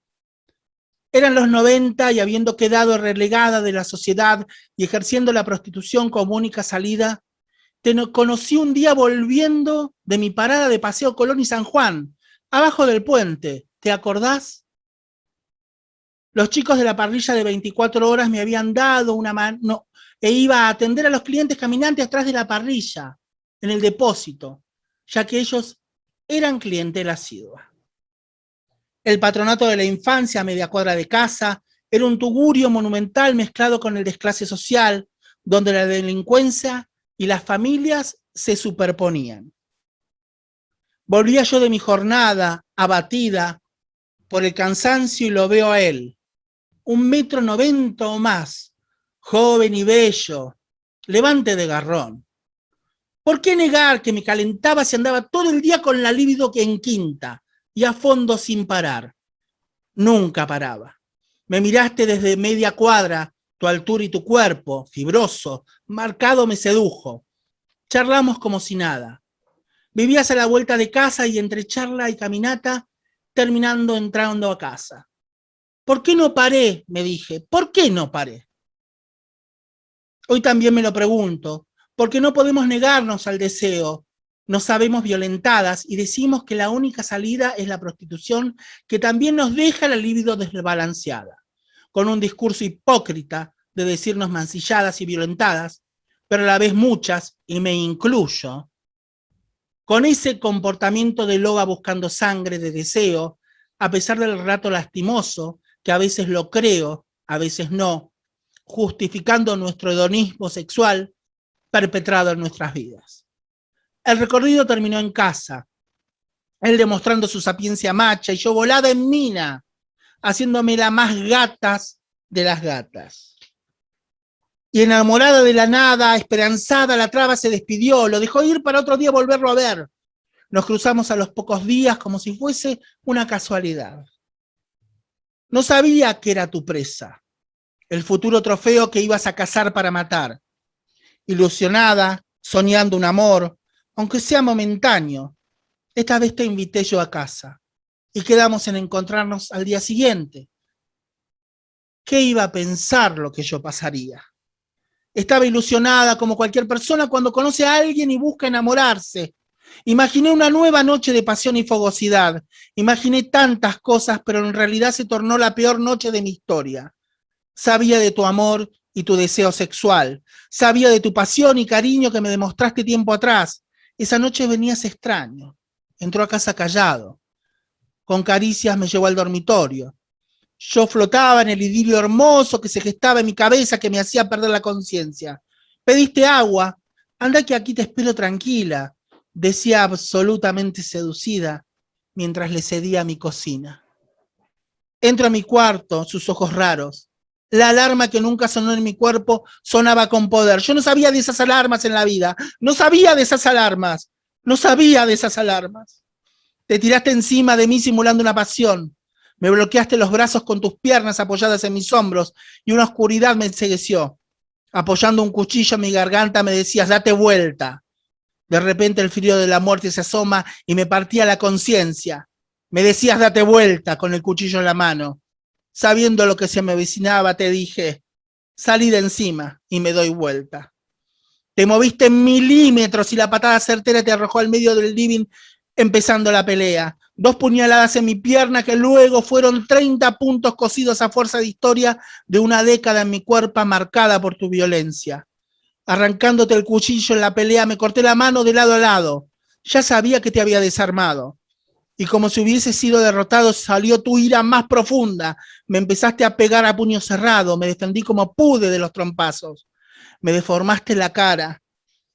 Eran los 90 y habiendo quedado relegada de la sociedad y ejerciendo la prostitución como única salida, te conocí un día volviendo de mi parada de Paseo Colón y San Juan, abajo del puente, ¿te acordás? Los chicos de la parrilla de 24 horas me habían dado una mano e iba a atender a los clientes caminantes atrás de la parrilla, en el depósito, ya que ellos eran clientela asidua. El patronato de la infancia a media cuadra de casa era un tugurio monumental mezclado con el desclase social, donde la delincuencia y las familias se superponían. Volvía yo de mi jornada, abatida por el cansancio, y lo veo a él, 1,90 m o más, joven y bello, levante de garrón. ¿Por qué negar que me calentaba si andaba todo el día con la libido que en quinta y a fondo sin parar? Nunca paraba. Me miraste desde media cuadra, tu altura y tu cuerpo, fibroso, marcado, me sedujo. Charlamos como si nada. Vivías a la vuelta de casa y entre charla y caminata, terminando entrando a casa. ¿Por qué no paré?, me dije. ¿Por qué no paré? Hoy también me lo pregunto, porque no podemos negarnos al deseo. Nos sabemos violentadas y decimos que la única salida es la prostitución, que también nos deja la libido desbalanceada, con un discurso hipócrita de decirnos mancilladas y violentadas, pero a la vez muchas, y me incluyo, con ese comportamiento de loba buscando sangre de deseo, a pesar del relato lastimoso, que a veces lo creo, a veces no, justificando nuestro hedonismo sexual perpetrado en nuestras vidas. El recorrido terminó en casa, él demostrando su sapiencia macha y yo volada en mina, haciéndome la más gatas de las gatas. Y enamorada de la nada, esperanzada, la traba se despidió, lo dejó ir para otro día volverlo a ver. Nos cruzamos a los pocos días como si fuese una casualidad. No sabía que era tu presa, el futuro trofeo que ibas a cazar para matar. Ilusionada, soñando un amor, aunque sea momentáneo, esta vez te invité yo a casa y quedamos en encontrarnos al día siguiente. ¿Qué iba a pensar lo que yo pasaría? Estaba ilusionada como cualquier persona cuando conoce a alguien y busca enamorarse, Imaginé una nueva noche de pasión y fogosidad. Imaginé tantas cosas, pero en realidad se tornó la peor noche de mi historia. Sabía de tu amor y tu deseo sexual. Sabía de tu pasión y cariño que me demostraste tiempo atrás. Esa noche venías extraño. Entró a casa callado. Con caricias me llevó al dormitorio. Yo flotaba en el idilio hermoso que se gestaba en mi cabeza, que me hacía perder la conciencia. Pediste agua. Anda que aquí te espero tranquila, decía absolutamente seducida, mientras le cedía a mi cocina. Entro a mi cuarto, sus ojos raros. La alarma que nunca sonó en mi cuerpo sonaba con poder. Yo no sabía de esas alarmas en la vida. No sabía de esas alarmas. No sabía de esas alarmas. Te tiraste encima de mí simulando una pasión. Me bloqueaste los brazos con tus piernas apoyadas en mis hombros y una oscuridad me encegueció. Apoyando un cuchillo en mi garganta me decías, date vuelta. De repente el frío de la muerte se asoma y me partía la conciencia. Me decías, date vuelta, con el cuchillo en la mano. Sabiendo lo que se me avecinaba, te dije, salí de encima y me doy vuelta. Te moviste en milímetros y la patada certera te arrojó al medio del living, empezando la pelea. 2 puñaladas en mi pierna que luego fueron 30 puntos cosidos a fuerza de historia de una década en mi cuerpo marcada por tu violencia. Arrancándote el cuchillo en la pelea, me corté la mano de lado a lado. Ya sabía que te había desarmado. Y como si hubiese sido derrotado, salió tu ira más profunda. Me empezaste a pegar a puño cerrado. Me defendí como pude de los trompazos. Me deformaste la cara.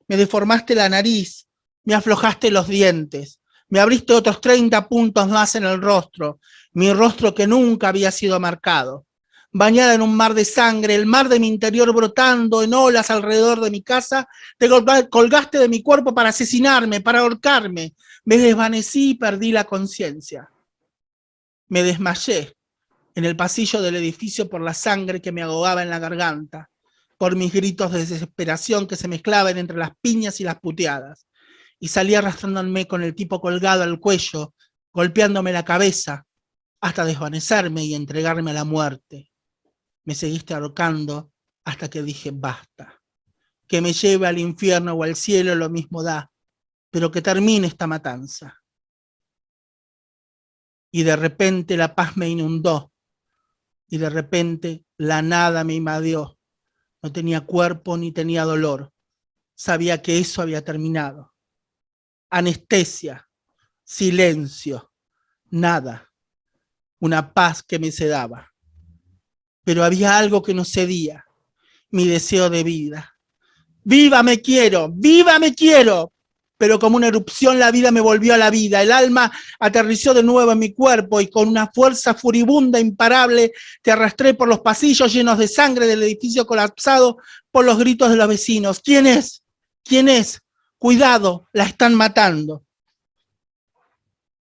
Me deformaste la nariz. Me aflojaste los dientes. Me abriste otros 30 puntos más en el rostro. Mi rostro que nunca había sido marcado. Bañada en un mar de sangre, el mar de mi interior brotando en olas alrededor de mi casa, te colgaste de mi cuerpo para asesinarme, para ahorcarme. Me desvanecí y perdí la conciencia. Me desmayé en el pasillo del edificio por la sangre que me ahogaba en la garganta, por mis gritos de desesperación que se mezclaban entre las piñas y las puteadas. Y salí arrastrándome con el tipo colgado al cuello, golpeándome la cabeza, hasta desvanecerme y entregarme a la muerte. Me seguiste ahorcando hasta que dije basta. Que me lleve al infierno o al cielo lo mismo da, pero que termine esta matanza. Y de repente la paz me inundó, y de repente la nada me invadió. No tenía cuerpo ni tenía dolor. Sabía que eso había terminado. Anestesia, silencio, nada. Una paz que me sedaba. Pero había algo que no cedía, mi deseo de vida. ¡Viva me quiero! ¡Viva me quiero! Pero como una erupción la vida me volvió a la vida. El alma aterrizó de nuevo en mi cuerpo y con una fuerza furibunda imparable te arrastré por los pasillos llenos de sangre del edificio colapsado por los gritos de los vecinos. ¿Quién es? ¿Quién es? Cuidado, la están matando.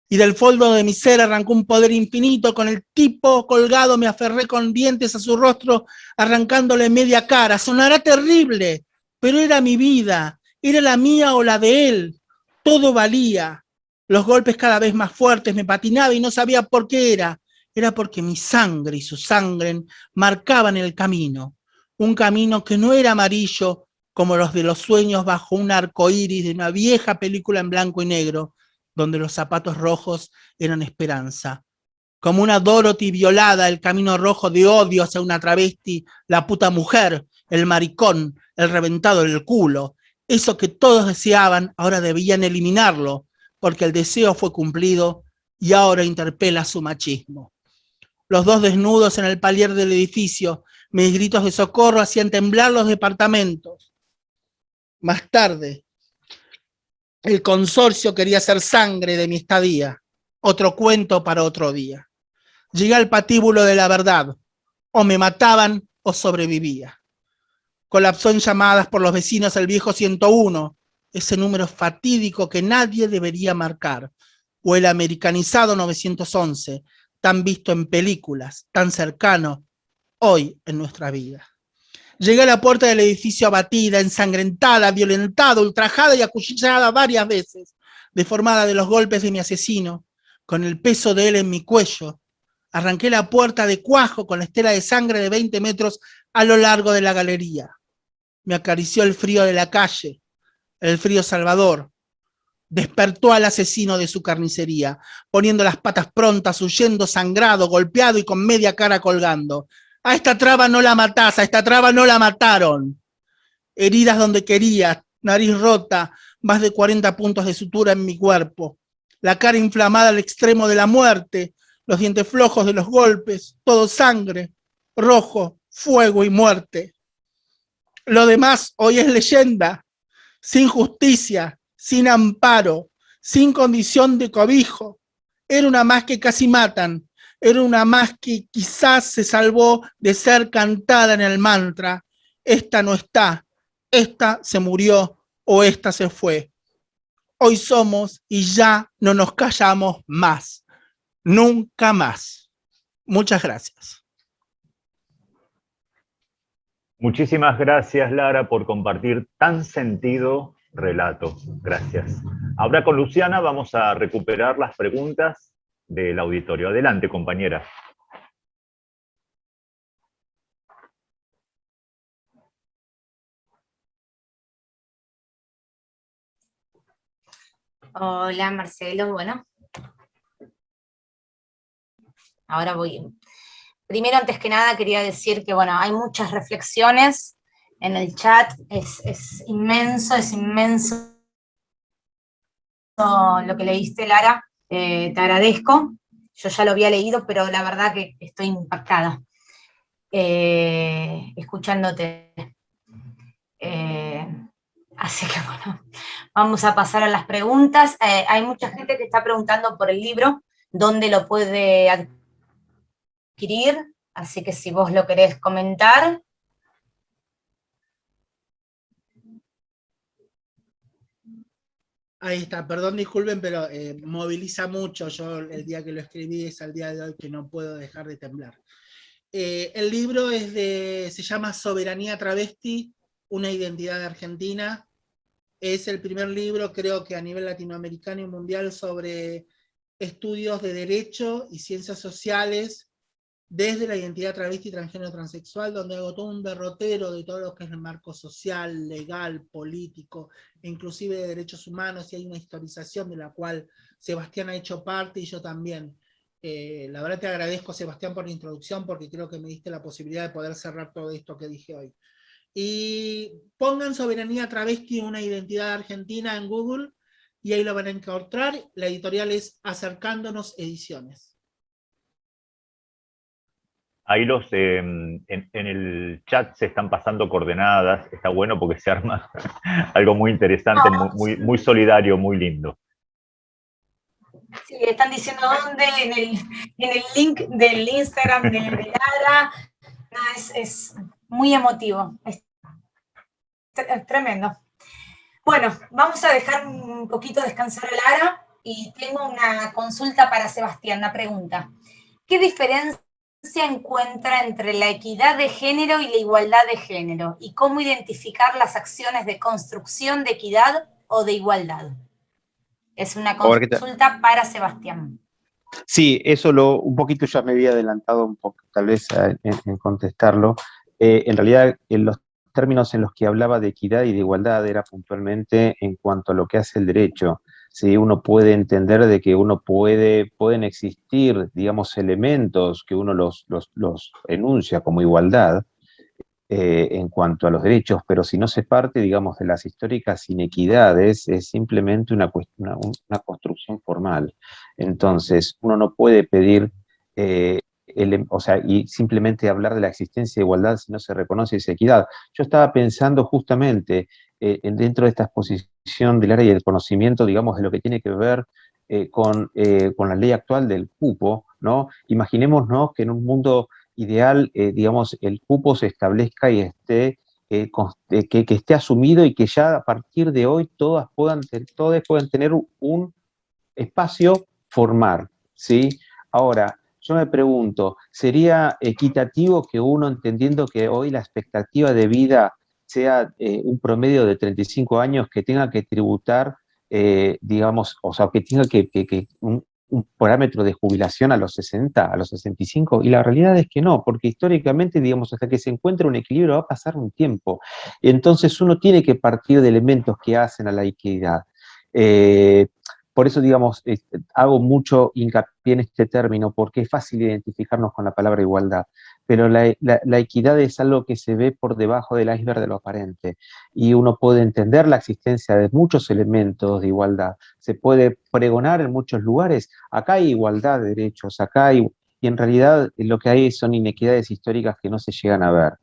Y del fondo de mi ser arrancó un poder infinito. Con el tipo colgado me aferré con dientes a su rostro, arrancándole media cara. Sonará terrible, pero era mi vida, era la mía o la de él. Todo valía. Los golpes cada vez más fuertes, me patinaba y no sabía por qué era. Era porque mi sangre y su sangre marcaban el camino. Un camino que no era amarillo, como los de los sueños bajo un arco iris de una vieja película en blanco y negro, donde los zapatos rojos eran esperanza. Como una Dorothy violada, el camino rojo de odio hacia una travesti, la puta mujer, el maricón, el reventado del culo. Eso que todos deseaban, ahora debían eliminarlo, porque el deseo fue cumplido y ahora interpela su machismo. Los dos desnudos en el palier del edificio, mis gritos de socorro hacían temblar los departamentos. Más tarde, el consorcio quería hacer sangre de mi estadía. Otro cuento para otro día. Llegué al patíbulo de la verdad. O me mataban o sobrevivía. Colapsó en llamadas por los vecinos el viejo 101, ese número fatídico que nadie debería marcar. O el americanizado 911, tan visto en películas, tan cercano hoy en nuestra vida. Llegué a la puerta del edificio abatida, ensangrentada, violentada, ultrajada y acuchillada varias veces, deformada de los golpes de mi asesino, con el peso de él en mi cuello. Arranqué la puerta de cuajo con la estela de sangre de 20 metros a lo largo de la galería. Me acarició el frío de la calle, el frío salvador. despertó al asesino de su carnicería, poniendo las patas prontas, huyendo sangrado, golpeado y con media cara colgando. A esta traba no la matás, a esta traba no la mataron. Heridas donde quería, nariz rota, más de 40 puntos de sutura en mi cuerpo, la cara inflamada al extremo de la muerte, los dientes flojos de los golpes, todo sangre, rojo, fuego y muerte. Lo demás hoy es leyenda, sin justicia, sin amparo, sin condición de cobijo. Era una más que casi matan, era una más que quizás se salvó de ser cantada en el mantra. Esta no está, esta se murió o esta se fue. Hoy somos y ya no nos callamos más, nunca más. Muchas gracias. Muchísimas gracias, Lara, por compartir tan sentido relato. Gracias. Ahora con Luciana vamos a recuperar las preguntas del auditorio. Adelante, compañera. Hola, Marcelo. Bueno, ahora voy. Primero, antes que nada, quería decir que, bueno, hay muchas reflexiones en el chat. Es inmenso lo que leíste, Lara. Te agradezco. Yo ya lo había leído, pero la verdad que estoy impactada escuchándote. Así que bueno, vamos a pasar a las preguntas. Hay mucha gente que está preguntando por el libro, dónde lo puede adquirir, así que si vos lo querés comentar. Ahí está, perdón, disculpen, pero moviliza mucho. Yo el día que lo escribí es al día de hoy que no puedo dejar de temblar. El libro se llama Soberanía Travesti, una identidad argentina. Es el primer libro, creo que a nivel latinoamericano y mundial, sobre estudios de derecho y ciencias sociales desde la identidad travesti, transgénero, transexual, donde hago todo un derrotero de todo lo que es el marco social, legal, político, e inclusive de derechos humanos, y hay una historización de la cual Sebastián ha hecho parte y yo también. La verdad te agradezco, Sebastián, por la introducción, porque creo que me diste la posibilidad de poder cerrar todo esto que dije hoy. Y pongan Soberanía Travesti, una identidad argentina en Google, y ahí lo van a encontrar. La editorial es Acercándonos Ediciones. Ahí en el chat se están pasando coordenadas, está bueno porque se arma algo muy interesante, muy solidario, muy lindo. Sí, están diciendo dónde, en el link del Instagram de Lara. No, es muy emotivo, es tremendo. Bueno, vamos a dejar un poquito descansar a Lara y tengo una consulta para Sebastián, una pregunta. ¿Qué diferencia encuentra entre la equidad de género y la igualdad de género? ¿Y cómo identificar las acciones de construcción de equidad o de igualdad? Es una consulta para Sebastián. Sí, eso un poquito ya me había adelantado un poco, tal vez en contestarlo. En realidad, en los términos en los que hablaba de equidad y de igualdad era puntualmente en cuanto a lo que hace el derecho. ¿Sí? Uno puede entender de que pueden existir, digamos, elementos que uno los enuncia como igualdad, en cuanto a los derechos, pero si no se parte, digamos, de las históricas inequidades, es simplemente una construcción formal. Entonces, uno no puede pedir, y simplemente hablar de la existencia de igualdad si no se reconoce esa equidad. Yo estaba pensando justamente dentro de esta exposición del área y del conocimiento, digamos, de lo que tiene que ver con la ley actual del cupo, ¿no? Imaginémonos que en un mundo ideal, digamos, el cupo se establezca y que esté asumido y que ya a partir de hoy todas puedan tener un espacio formal, ¿sí? Ahora, yo me pregunto, ¿sería equitativo que uno, entendiendo que hoy la expectativa de vida sea un promedio de 35 años, que tenga que tributar, digamos, o sea, que tenga un parámetro de jubilación a los 60, a los 65, y la realidad es que no, porque históricamente, digamos, hasta que se encuentre un equilibrio va a pasar un tiempo. Entonces uno tiene que partir de elementos que hacen a la equidad. Por eso, digamos, hago mucho hincapié en este término, porque es fácil identificarnos con la palabra igualdad, pero la equidad es algo que se ve por debajo del iceberg de lo aparente, y uno puede entender la existencia de muchos elementos de igualdad, se puede pregonar en muchos lugares, acá hay igualdad de derechos, y en realidad lo que hay son inequidades históricas que no se llegan a ver.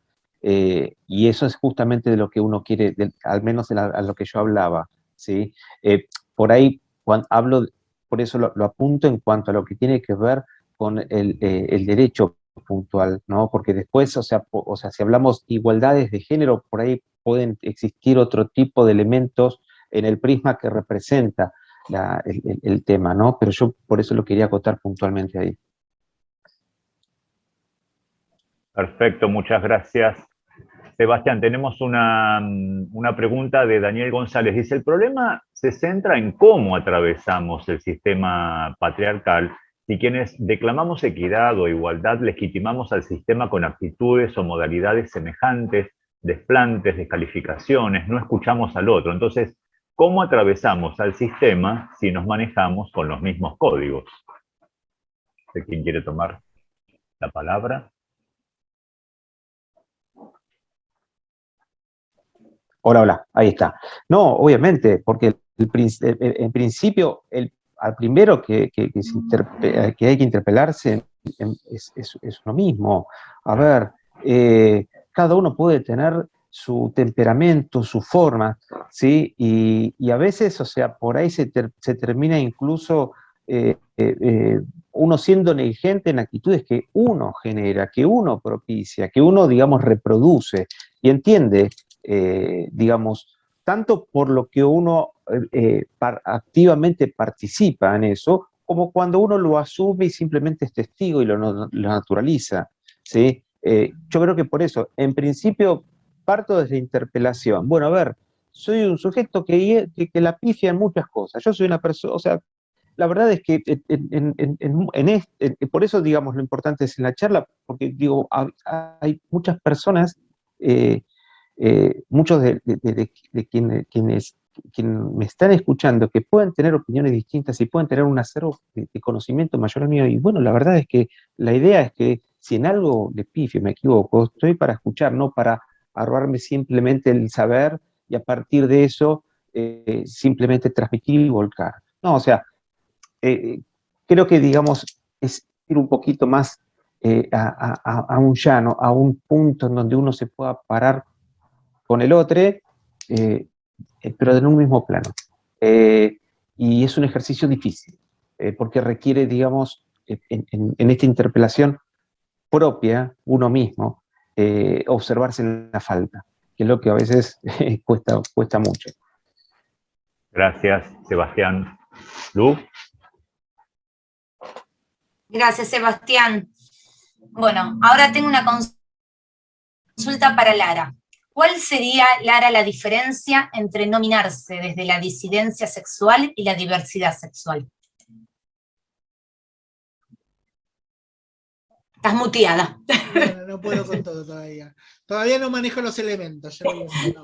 Y eso es justamente de lo que uno quiere, al menos a lo que yo hablaba, ¿sí? Por ahí, cuando hablo, por eso lo apunto en cuanto a lo que tiene que ver con el derecho puntual, ¿no? Porque después, o sea, si hablamos de igualdades de género, por ahí pueden existir otro tipo de elementos en el prisma que representa el tema, ¿no? Pero yo por eso lo quería acotar puntualmente ahí. Perfecto, muchas gracias. Sebastián, tenemos una pregunta de Daniel González. Dice, el problema se centra en cómo atravesamos el sistema patriarcal y quienes declamamos equidad o igualdad legitimamos al sistema con actitudes o modalidades semejantes, desplantes, descalificaciones, no escuchamos al otro. Entonces, ¿cómo atravesamos al sistema si nos manejamos con los mismos códigos? ¿Quién quiere tomar la palabra? Hola, ahí está. No, obviamente, porque en principio, al primero que hay que interpelarse es uno mismo. A ver, cada uno puede tener su temperamento, su forma, ¿sí? Y a veces, o sea, por ahí se termina incluso uno siendo negligente en actitudes que uno genera, que uno propicia, que uno, digamos, reproduce y entiende. Digamos, tanto por lo que uno activamente participa en eso, como cuando uno lo asume y simplemente es testigo y lo naturaliza, ¿sí? Yo creo que por eso, en principio, parto desde interpelación. Bueno, a ver, soy un sujeto que la pifia en muchas cosas. Yo soy una persona, o sea, la verdad es que por eso, digamos, lo importante es en la charla, porque digo, hay muchas personas muchos de quienes me están escuchando, que pueden tener opiniones distintas y pueden tener un acervo de conocimiento mayor al mío. Y bueno, la verdad es que la idea es que si en algo le pifio, me equivoco, estoy para escuchar, no para arrogarme simplemente el saber y a partir de eso simplemente transmitir y volcar. No, o sea, creo que, digamos, es ir un poquito más a un llano, a un punto en donde uno se pueda parar con el otro, pero en un mismo plano. Y es un ejercicio difícil, porque requiere, digamos, en esta interpelación propia, uno mismo, observarse en la falta, que es lo que a veces cuesta mucho. Gracias, Sebastián. Lu. Gracias, Sebastián. Bueno, ahora tengo una consulta para Lara. ¿Cuál sería, Lara, la diferencia entre nominarse desde la disidencia sexual y la diversidad sexual? Estás muteada. Bueno, no puedo con todo todavía. Todavía no manejo los elementos.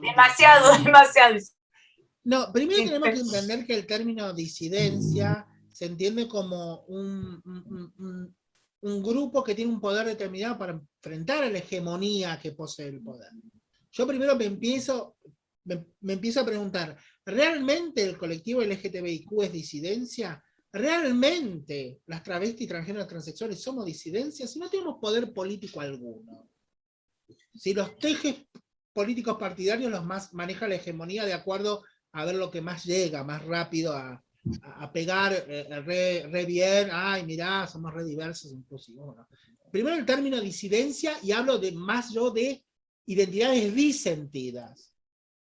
Demasiado. No, primero tenemos que entender que el término disidencia se entiende como un grupo que tiene un poder determinado para enfrentar a la hegemonía que posee el poder. Yo primero me empiezo a preguntar, ¿realmente el colectivo LGTBIQ es disidencia? ¿Realmente las travestis, transgéneros, transexuales somos disidencias? Si no tenemos poder político alguno. Si los tejes políticos partidarios los más maneja la hegemonía de acuerdo a ver lo que más llega, más rápido a pegar re bien, ay, mirá, somos re diversos, inclusivos. Bueno. Primero el término disidencia, y hablo más yo de identidades disentidas,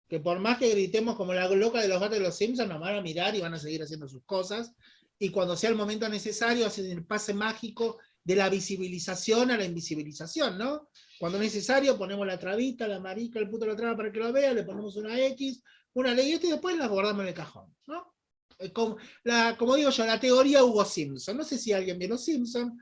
que por más que gritemos como la loca de los gatos de los Simpsons, nos van a mirar y van a seguir haciendo sus cosas, y cuando sea el momento necesario, hacen el pase mágico de la visibilización a la invisibilización, ¿no? Cuando es necesario, ponemos la trabita, la marica, el puto la traba para que lo vea, le ponemos una X, una ley, y después la guardamos en el cajón, ¿no? Como digo yo, la teoría Hugo Simpson. No sé si alguien vio los Simpson.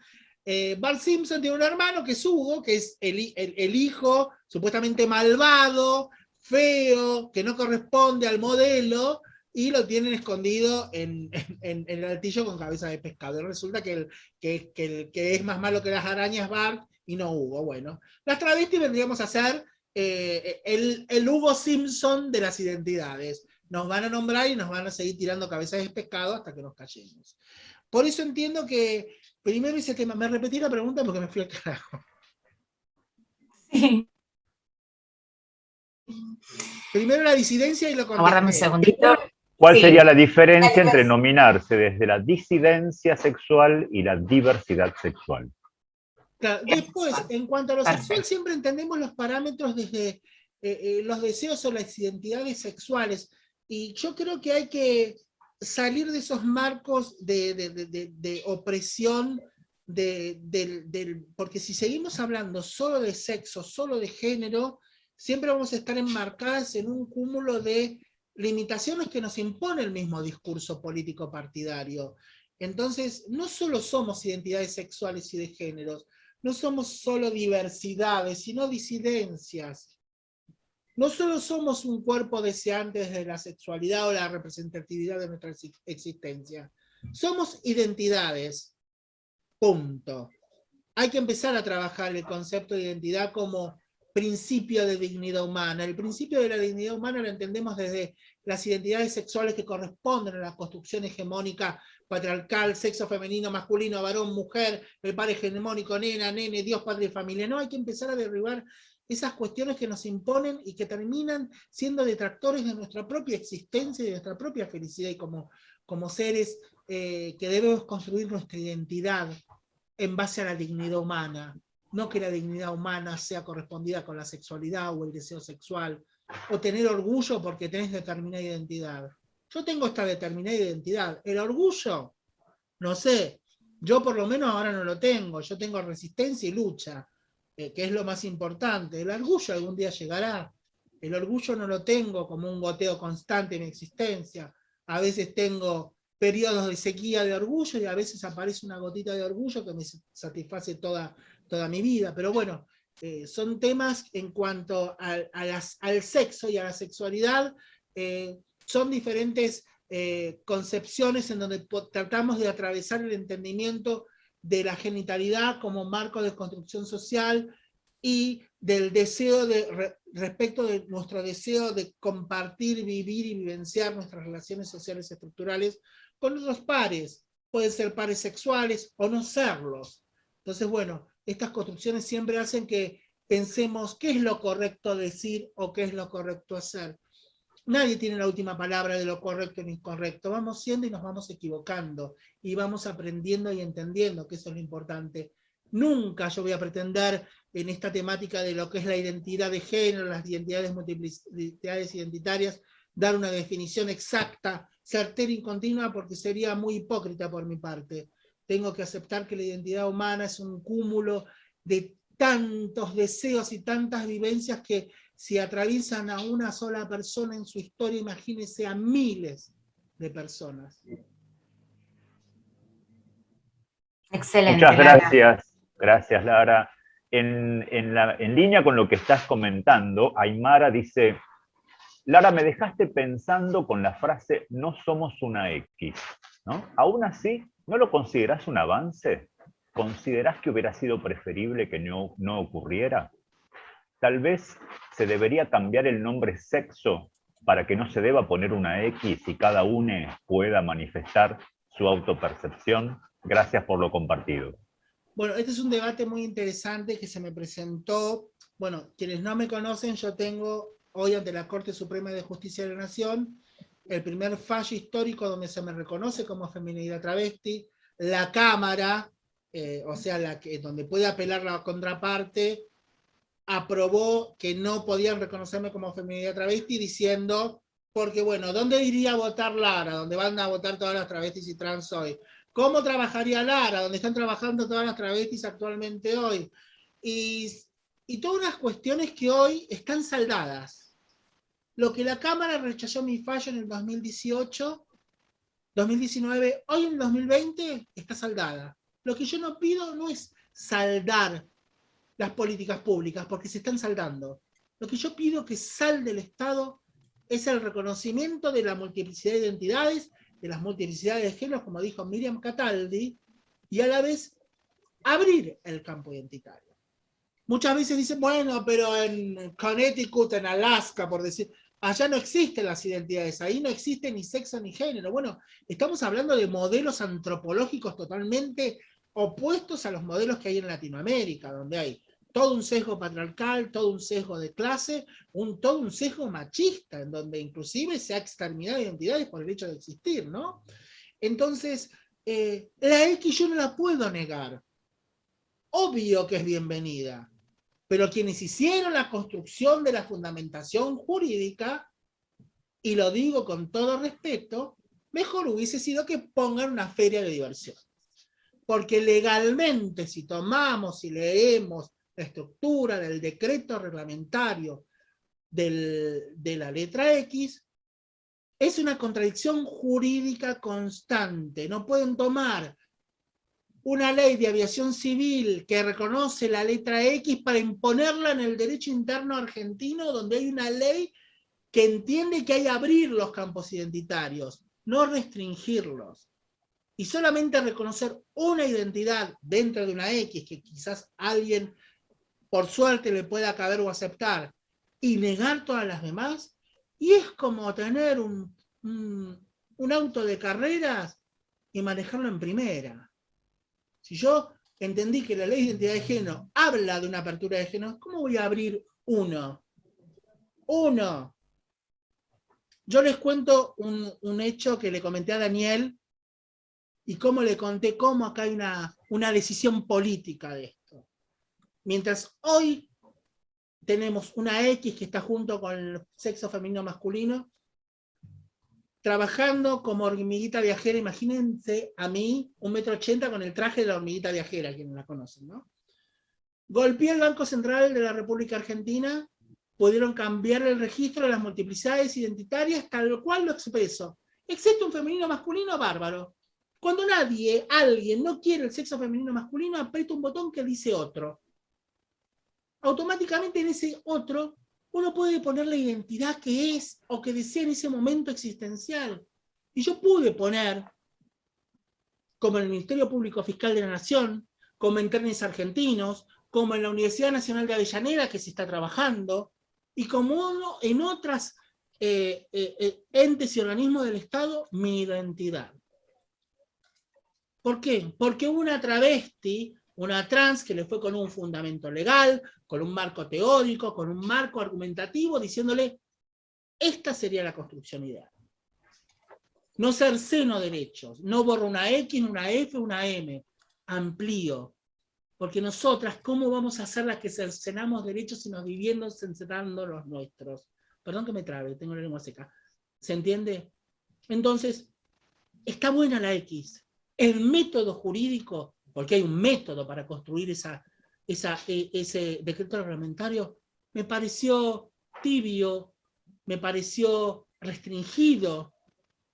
Bart Simpson tiene un hermano que es Hugo, que es el hijo supuestamente malvado, feo, que no corresponde al modelo, y lo tienen escondido en el altillo con cabeza de pescado. Y resulta que el que es más malo que las arañas es Bart y no Hugo. Bueno, las travestis vendríamos a ser el Hugo Simpson de las identidades. Nos van a nombrar y nos van a seguir tirando cabezas de pescado hasta que nos callemos. Por eso entiendo que primero ese tema, me repetí la pregunta porque me fui al carajo. Sí. Primero la disidencia y lo Aguárdame un contesté. segundito. ¿Cuál Sí. sería la diferencia entre nominarse desde la disidencia sexual y la diversidad sexual? Claro, después, en cuanto a lo Perfecto. sexual, siempre entendemos los parámetros desde los deseos o las identidades sexuales. Y yo creo que hay que salir de esos marcos de opresión, porque si seguimos hablando solo de sexo, solo de género, siempre vamos a estar enmarcadas en un cúmulo de limitaciones que nos impone el mismo discurso político partidario. Entonces, no solo somos identidades sexuales y de géneros, no somos solo diversidades, sino disidencias. No solo somos un cuerpo deseante desde la sexualidad o la representatividad de nuestra existencia. Somos identidades. Punto. Hay que empezar a trabajar el concepto de identidad como principio de dignidad humana. El principio de la dignidad humana lo entendemos desde las identidades sexuales que corresponden a la construcción hegemónica patriarcal, sexo femenino, masculino, varón, mujer, el par hegemónico, nena, nene, Dios, padre y familia. No, hay que empezar a derribar esas cuestiones que nos imponen y que terminan siendo detractores de nuestra propia existencia y de nuestra propia felicidad y como seres que debemos construir nuestra identidad en base a la dignidad humana. No que la dignidad humana sea correspondida con la sexualidad o el deseo sexual, o tener orgullo porque tenés determinada identidad. Yo tengo esta determinada identidad. El orgullo, no sé, yo por lo menos ahora no lo tengo. Yo tengo resistencia y lucha, que es lo más importante. El orgullo algún día llegará. El orgullo no lo tengo como un goteo constante en mi existencia. A veces tengo periodos de sequía de orgullo y a veces aparece una gotita de orgullo que me satisface toda mi vida. Pero bueno, son temas en cuanto al sexo y a la sexualidad, son diferentes concepciones en donde tratamos de atravesar el entendimiento de la genitalidad como marco de construcción social y del deseo respecto de nuestro deseo de compartir, vivir y vivenciar nuestras relaciones sociales estructurales con otros pares. Pueden ser pares sexuales o no serlos. Entonces, bueno, estas construcciones siempre hacen que pensemos qué es lo correcto decir o qué es lo correcto hacer. Nadie tiene la última palabra de lo correcto o incorrecto. Vamos siendo y nos vamos equivocando. Y vamos aprendiendo y entendiendo que eso es lo importante. Nunca yo voy a pretender en esta temática de lo que es la identidad de género, las identidades multiplicidades identitarias, dar una definición exacta, certera y continua, porque sería muy hipócrita por mi parte. Tengo que aceptar que la identidad humana es un cúmulo de tantos deseos y tantas vivencias que si atraviesan a una sola persona en su historia, imagínense a miles de personas. Excelente. Muchas Lara. gracias. Gracias, Lara. En línea con lo que estás comentando, Aymara dice, Lara, me dejaste pensando con la frase no somos una X, ¿no? Aún así, ¿no lo considerás un avance? ¿Considerás que hubiera sido preferible que no ocurriera? Tal vez se debería cambiar el nombre sexo para que no se deba poner una X y cada uno pueda manifestar su autopercepción. Gracias por lo compartido. Bueno, este es un debate muy interesante que se me presentó. Bueno, quienes no me conocen, yo tengo hoy ante la Corte Suprema de Justicia de la Nación el primer fallo histórico donde se me reconoce como feminidad travesti. La Cámara, o sea, donde puede apelar la contraparte, aprobó que no podían reconocerme como feminidad travesti diciendo, porque bueno, ¿dónde iría a votar Lara? ¿Dónde van a votar todas las travestis y trans hoy? ¿Cómo trabajaría Lara? ¿Dónde están trabajando todas las travestis actualmente hoy? Y todas unas cuestiones que hoy están saldadas. Lo que la Cámara rechazó mi fallo en el 2018, 2019, hoy en el 2020 está saldada. Lo que yo no pido no es saldar las políticas públicas, porque se están saldando. Lo que yo pido que salde el Estado es el reconocimiento de la multiplicidad de identidades, de las multiplicidades de géneros, como dijo Miriam Cataldi, y a la vez abrir el campo identitario. Muchas veces dicen, bueno, pero en Connecticut, en Alaska, por decir, allá no existen las identidades, ahí no existe ni sexo ni género. Bueno, estamos hablando de modelos antropológicos totalmente opuestos a los modelos que hay en Latinoamérica, donde hay todo un sesgo patriarcal, todo un sesgo de clase, todo un sesgo machista, en donde inclusive se ha exterminado identidades por el hecho de existir, ¿no? Entonces, la X yo no la puedo negar. Obvio que es bienvenida, pero quienes hicieron la construcción de la fundamentación jurídica, y lo digo con todo respeto, mejor hubiese sido que pongan una feria de diversión. Porque legalmente, si tomamos y leemos la estructura del decreto reglamentario de la letra X, es una contradicción jurídica constante. No pueden tomar una ley de aviación civil que reconoce la letra X para imponerla en el derecho interno argentino, donde hay una ley que entiende que hay que abrir los campos identitarios, no restringirlos. Y solamente reconocer una identidad dentro de una X, que quizás alguien, por suerte, le pueda caber o aceptar, y negar todas las demás, y es como tener un auto de carreras y manejarlo en primera. Si yo entendí que la ley de identidad de género habla de una apertura de género, ¿cómo voy a abrir uno? Uno. Yo les cuento un hecho que le comenté a Daniel, y cómo le conté cómo acá hay una decisión política de esto. Mientras hoy tenemos una X que está junto con el sexo femenino masculino, trabajando como hormiguita viajera, imagínense a mí, 1,80 m con el traje de la hormiguita viajera, quienes la conocen, ¿no? Golpeé el Banco Central de la República Argentina, pudieron cambiar el registro de las multiplicidades identitarias, tal cual lo expreso. Existe un femenino masculino, bárbaro. Cuando alguien no quiere el sexo femenino masculino, aprieta un botón que dice otro. Automáticamente en ese otro, uno puede poner la identidad que es o que desea en ese momento existencial. Y yo pude poner, como en el Ministerio Público Fiscal de la Nación, como en Trenes Argentinos, como en la Universidad Nacional de Avellaneda, que se está trabajando, y como en otras entes y organismos del Estado, mi identidad. ¿Por qué? Porque hubo una travesti, una trans que le fue con un fundamento legal, con un marco teórico, con un marco argumentativo, diciéndole, esta sería la construcción ideal. No cerceno derechos, no borro una X, una F, una M, amplío. Porque nosotras, ¿cómo vamos a hacer las que cercenamos derechos si nos viviendo cercenando los nuestros? Perdón que me trabe, tengo la lengua seca. ¿Se entiende? Entonces, está buena la X. El método jurídico, porque hay un método para construir ese decreto reglamentario, me pareció tibio, me pareció restringido,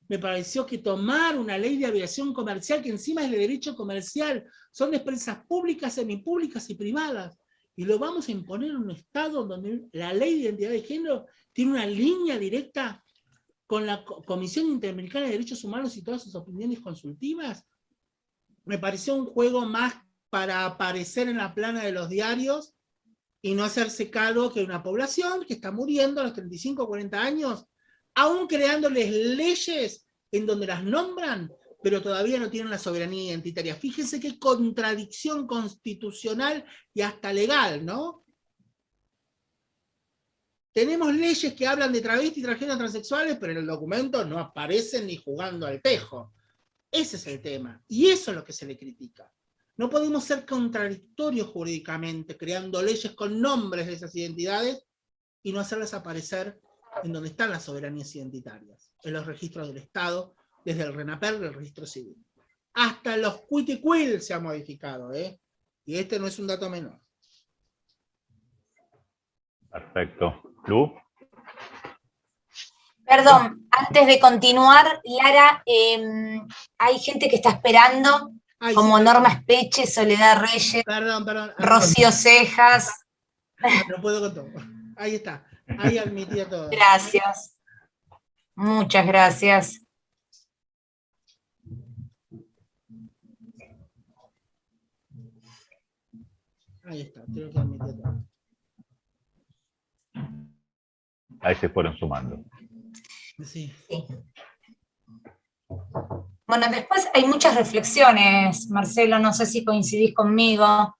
me pareció que tomar una ley de aviación comercial, que encima es de derecho comercial, son de empresas públicas, semipúblicas y privadas, y lo vamos a imponer en un Estado donde la ley de identidad de género tiene una línea directa con la Comisión Interamericana de Derechos Humanos y todas sus opiniones consultivas. Me pareció un juego más para aparecer en la plana de los diarios y no hacerse cargo que hay una población que está muriendo a los 35 o 40 años, aún creándoles leyes en donde las nombran, pero todavía no tienen la soberanía identitaria. Fíjense qué contradicción constitucional y hasta legal, ¿no? Tenemos leyes que hablan de travestis, transgéneros, transexuales, pero en el documento no aparecen ni jugando al tejo. Ese es el tema, y eso es lo que se le critica. No podemos ser contradictorios jurídicamente, creando leyes con nombres de esas identidades y no hacerlas aparecer en donde están las soberanías identitarias, en los registros del Estado, desde el RENAPER del registro civil. Hasta los cuiticuil se ha modificado, y este no es un dato menor. Perfecto. ¿Lu? Perdón, antes de continuar, Lara, hay gente que está esperando, como sí, Norma Espeche, Soledad Reyes, perdón. Rocío Cejas. No puedo con todo. Ahí está, ahí admitía todo. Gracias. Muchas gracias. Ahí está, creo que admití todo. Ahí se fueron sumando. Sí. Sí. Bueno, después hay muchas reflexiones, Marcelo, no sé si coincidís conmigo.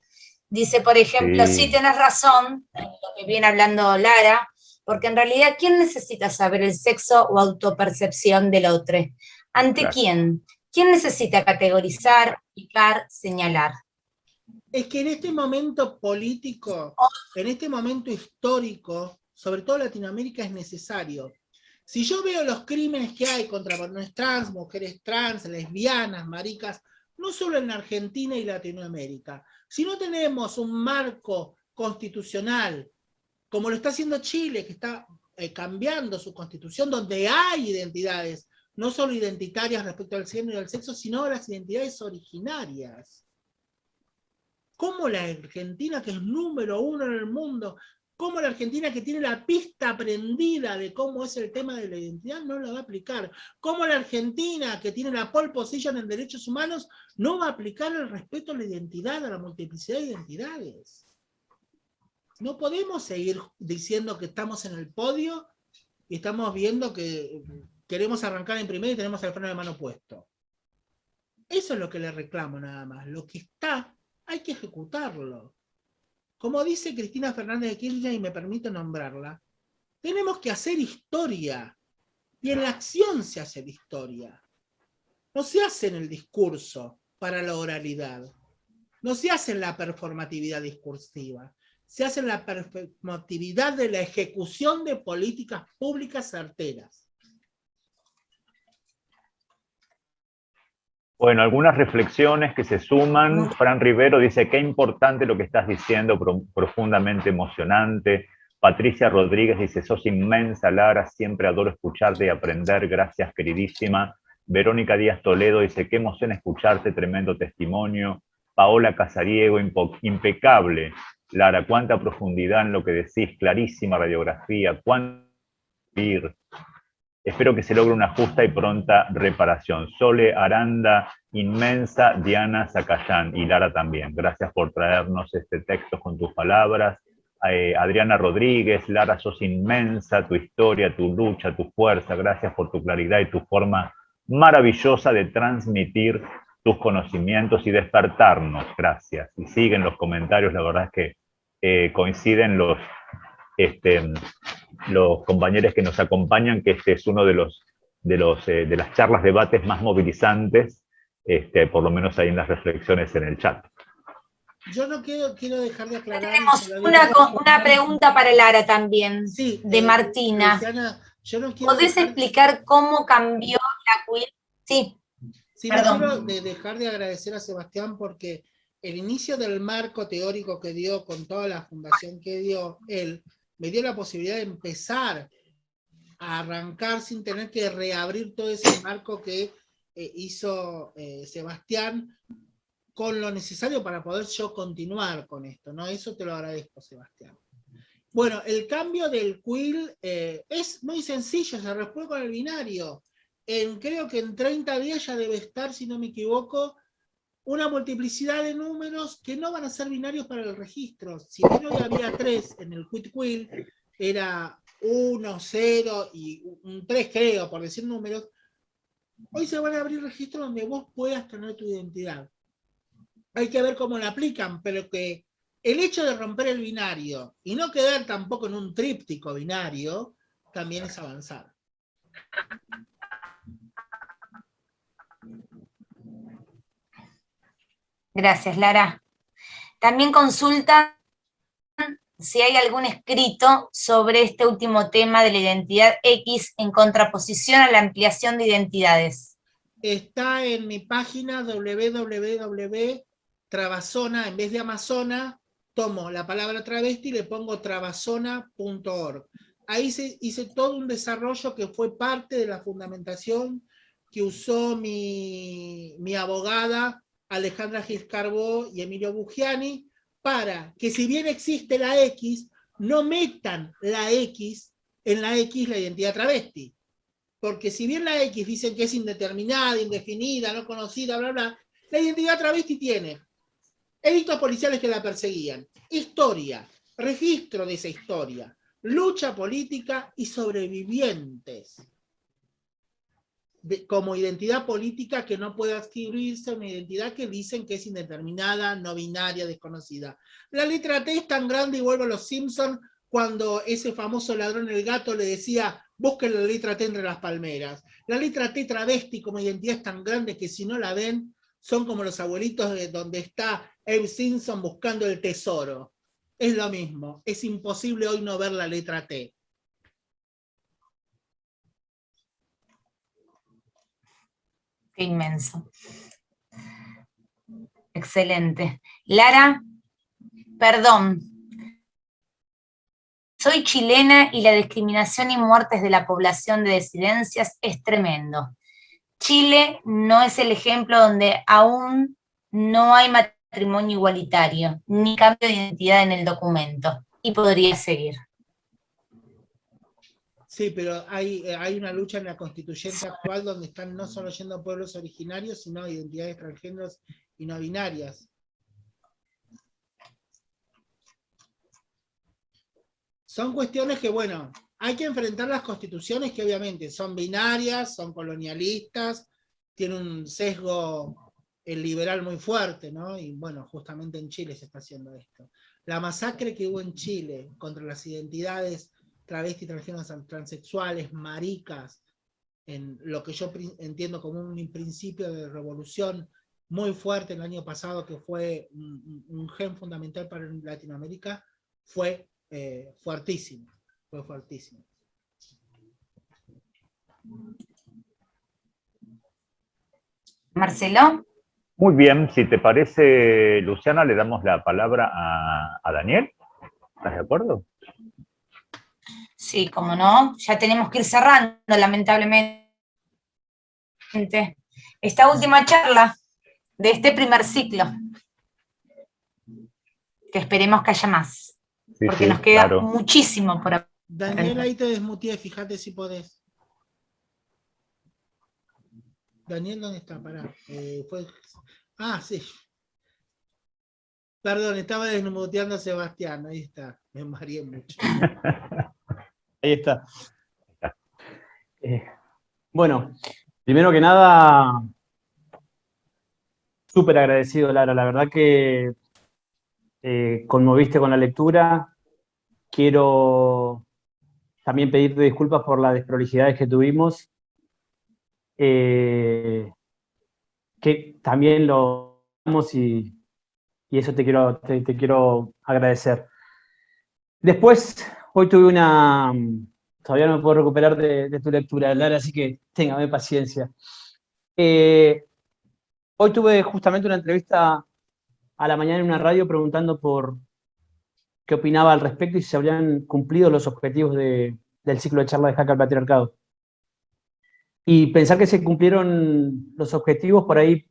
Dice, por ejemplo, sí tenés razón, en lo que viene hablando Lara, porque en realidad, ¿quién necesita saber el sexo o autopercepción del otro? ¿Ante Claro. quién? ¿Quién necesita categorizar, explicar, señalar? Es que en este momento político, en este momento histórico, sobre todo en Latinoamérica, es necesario. Si yo veo los crímenes que hay contra varones trans, mujeres trans, lesbianas, maricas, no solo en Argentina y Latinoamérica, si no tenemos un marco constitucional, como lo está haciendo Chile, que está cambiando su constitución, donde hay identidades, no solo identitarias respecto al género y al sexo, sino las identidades originarias. ¿Cómo la Argentina, que es número 1 en el mundo, cómo la Argentina, que tiene la pista aprendida de cómo es el tema de la identidad, no la va a aplicar? ¿Cómo la Argentina, que tiene la pole position en derechos humanos, no va a aplicar el respeto a la identidad, a la multiplicidad de identidades? No podemos seguir diciendo que estamos en el podio y estamos viendo que queremos arrancar en primera y tenemos el freno de mano puesto. Eso es lo que le reclamo nada más. Lo que está, hay que ejecutarlo. Como dice Cristina Fernández de Kirchner, y me permito nombrarla, tenemos que hacer historia. Y en la acción se hace la historia. No se hace en el discurso para la oralidad. No se hace en la performatividad discursiva. Se hace en la performatividad de la ejecución de políticas públicas certeras. Bueno, algunas reflexiones que se suman. Fran Rivero dice, qué importante lo que estás diciendo, profundamente emocionante. Patricia Rodríguez dice, sos inmensa, Lara, siempre adoro escucharte y aprender, gracias, queridísima. Verónica Díaz Toledo dice, qué emoción escucharte, tremendo testimonio. Paola Casariego, impecable. Lara, cuánta profundidad en lo que decís, clarísima radiografía, cuánto ir. Espero que se logre una justa y pronta reparación. Sole Aranda, inmensa. Diana Zacayán y Lara también. Gracias por traernos este texto con tus palabras. Adriana Rodríguez, Lara, sos inmensa, tu historia, tu lucha, tu fuerza. Gracias por tu claridad y tu forma maravillosa de transmitir tus conocimientos y despertarnos. Gracias. Y siguen los comentarios, la verdad es que coinciden los compañeros que nos acompañan, que este es uno de las charlas, debates más movilizantes, por lo menos ahí en las reflexiones en el chat. Yo no quiero dejar de aclarar. Tenemos una pregunta para Lara también, sí, de Martina. Luciana, yo no quiero ¿Podés explicar cómo cambió la queer? Sí. Sí, no quiero dejar de agradecer a Sebastián porque el inicio del marco teórico que dio con toda la fundación que dio él, me dio la posibilidad de empezar a arrancar sin tener que reabrir todo ese marco que hizo Sebastián con lo necesario para poder yo continuar con esto, ¿no? Eso te lo agradezco, Sebastián. Bueno, el cambio del quill es muy sencillo, se resuelve con el binario. Creo que en 30 días ya debe estar, si no me equivoco, una multiplicidad de números que no van a ser binarios para el registro. Si bien hoy había 3 en el quit quill, era 1, 0 y un 3, creo, por decir números, hoy se van a abrir registros donde vos puedas tener tu identidad. Hay que ver cómo la aplican, pero que el hecho de romper el binario y no quedar tampoco en un tríptico binario, también es avanzar. Gracias, Lara. También consultan si hay algún escrito sobre este último tema de la identidad X en contraposición a la ampliación de identidades. Está en mi página www.travazona, en vez de Amazona, tomo la palabra travesti y le pongo travazona.org. Ahí hice todo un desarrollo que fue parte de la fundamentación que usó mi abogada Alejandra Giscarbó y Emilio Buggiani, para que si bien existe la X, no metan la X en la X la identidad travesti. porque si bien la X dicen que es indeterminada, indefinida, no conocida, bla, bla, la identidad travesti tiene edictos policiales que la perseguían, historia, registro de esa historia, lucha política y sobrevivientes como identidad política que no puede adquirirse una identidad que dicen que es indeterminada, no binaria, desconocida. La letra T es tan grande, y vuelvo a los Simpsons, cuando ese famoso ladrón el gato le decía, busquen la letra T entre las palmeras. La letra T travesti como identidad es tan grande que si no la ven, son como los abuelitos de donde está Abe Simpson buscando el tesoro. Es lo mismo, es imposible hoy no ver la letra T. Qué inmenso. Excelente. Lara, perdón. Soy chilena y la discriminación y muertes de la población de disidencias es tremendo. Chile no es el ejemplo donde aún no hay matrimonio igualitario, ni cambio de identidad en el documento. Y podría seguir. Sí, pero hay una lucha en la constituyente actual donde están no solo yendo pueblos originarios, sino identidades transgéneros y no binarias. Son cuestiones que, bueno, hay que enfrentar las constituciones que obviamente son binarias, son colonialistas, tienen un sesgo liberal muy fuerte, ¿no? Y bueno, justamente en Chile se está haciendo esto. La masacre que hubo en Chile contra las identidades travestis, transgéneros, transexuales, maricas, en lo que yo entiendo como un principio de revolución muy fuerte el año pasado, que fue un gen fundamental para Latinoamérica, fue fuertísimo, fue fuertísimo. Marcelo. Muy bien, si te parece, Luciana, le damos la palabra a Daniel. ¿Estás de acuerdo? Sí, como no, ya tenemos que ir cerrando, lamentablemente, esta última charla de este primer ciclo, que esperemos que haya más, Sí, porque sí, nos queda claro. muchísimo por aprender. Daniel, ahí te desmuteé, fíjate si podés. Daniel, ¿dónde está? Pará. Sí. Perdón, estaba desmuteando a Sebastián, ahí está. Me mareé mucho. Ahí está. Bueno, primero que nada, súper agradecido, Lara. La verdad que conmoviste con la lectura. Quiero también pedirte disculpas por las desprolijidades que tuvimos, que también lo vamos y eso te quiero agradecer. Después, hoy tuve todavía no me puedo recuperar de tu lectura, Lara, así que téngame paciencia. Hoy tuve justamente una entrevista a la mañana en una radio preguntando por qué opinaba al respecto y si se habrían cumplido los objetivos del ciclo de charla de Jaque al Patriarcado. Y pensar que se cumplieron los objetivos, por ahí,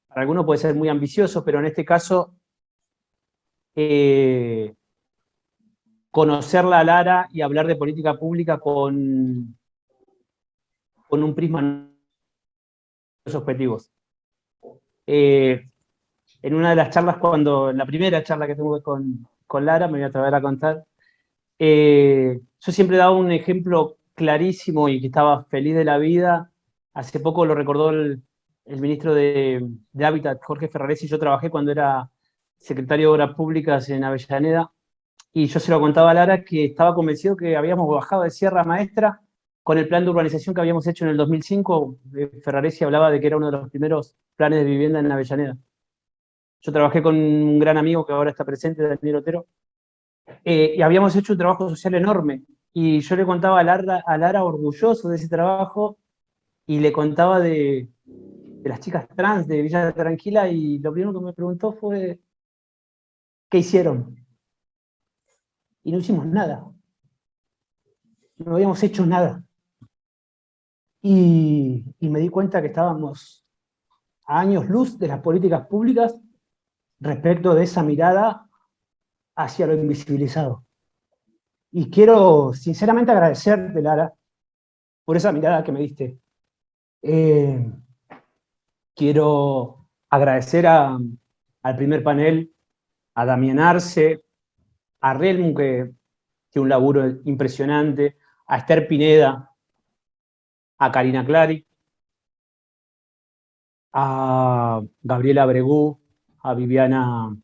para algunos puede ser muy ambicioso, pero en este caso, conocerla a Lara y hablar de política pública con un prisma de los objetivos. En una de las charlas, en la primera charla que tuve con Lara, me voy a atrever a contar, yo siempre he dado un ejemplo clarísimo y que estaba feliz de la vida. Hace poco lo recordó el ministro de Hábitat, Jorge Ferraresi. Yo trabajé cuando era secretario de Obras Públicas en Avellaneda, y yo se lo contaba a Lara que estaba convencido que habíamos bajado de Sierra Maestra con el plan de urbanización que habíamos hecho en el 2005. Ferraresi hablaba de que era uno de los primeros planes de vivienda en Avellaneda. Yo trabajé con un gran amigo que ahora está presente, Daniel Otero, y habíamos hecho un trabajo social enorme. Y yo le contaba a Lara orgulloso de ese trabajo, y le contaba de las chicas trans de Villa Tranquila, y lo primero que me preguntó fue, ¿qué hicieron? Y no hicimos nada. No habíamos hecho nada. Y me di cuenta que estábamos a años luz de las políticas públicas respecto de esa mirada hacia lo invisibilizado. Y quiero sinceramente agradecerte, Lara, por esa mirada que me diste. Quiero agradecer al primer panel, a Damián Arce, a Relmu, que tiene un laburo impresionante, a Esther Pineda, a Karina Clary, a Gabriela Bregú, a Viviana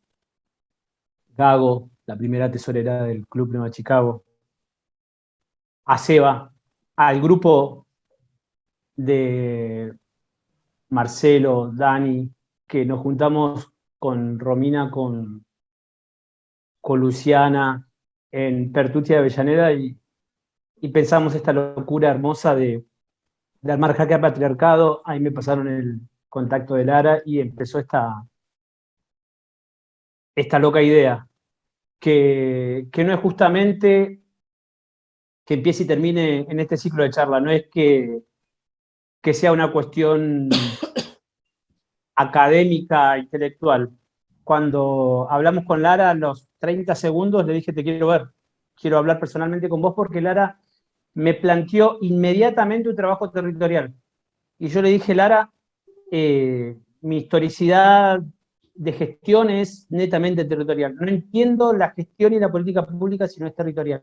Gago, la primera tesorera del Club Nueva Chicago, a Seba, al grupo de Marcelo, Dani, que nos juntamos con Romina, con Luciana, en Pertutia de Avellaneda y pensamos esta locura hermosa de armar Jaque al Patriarcado. Ahí me pasaron el contacto de Lara y empezó esta loca idea, que no es justamente que empiece y termine en este ciclo de charla, no es que sea una cuestión académica, intelectual. Cuando hablamos con Lara, a los 30 segundos le dije, te quiero ver, quiero hablar personalmente con vos, porque Lara me planteó inmediatamente un trabajo territorial. Y yo le dije, Lara, mi historicidad de gestión es netamente territorial. No entiendo la gestión y la política pública si no es territorial.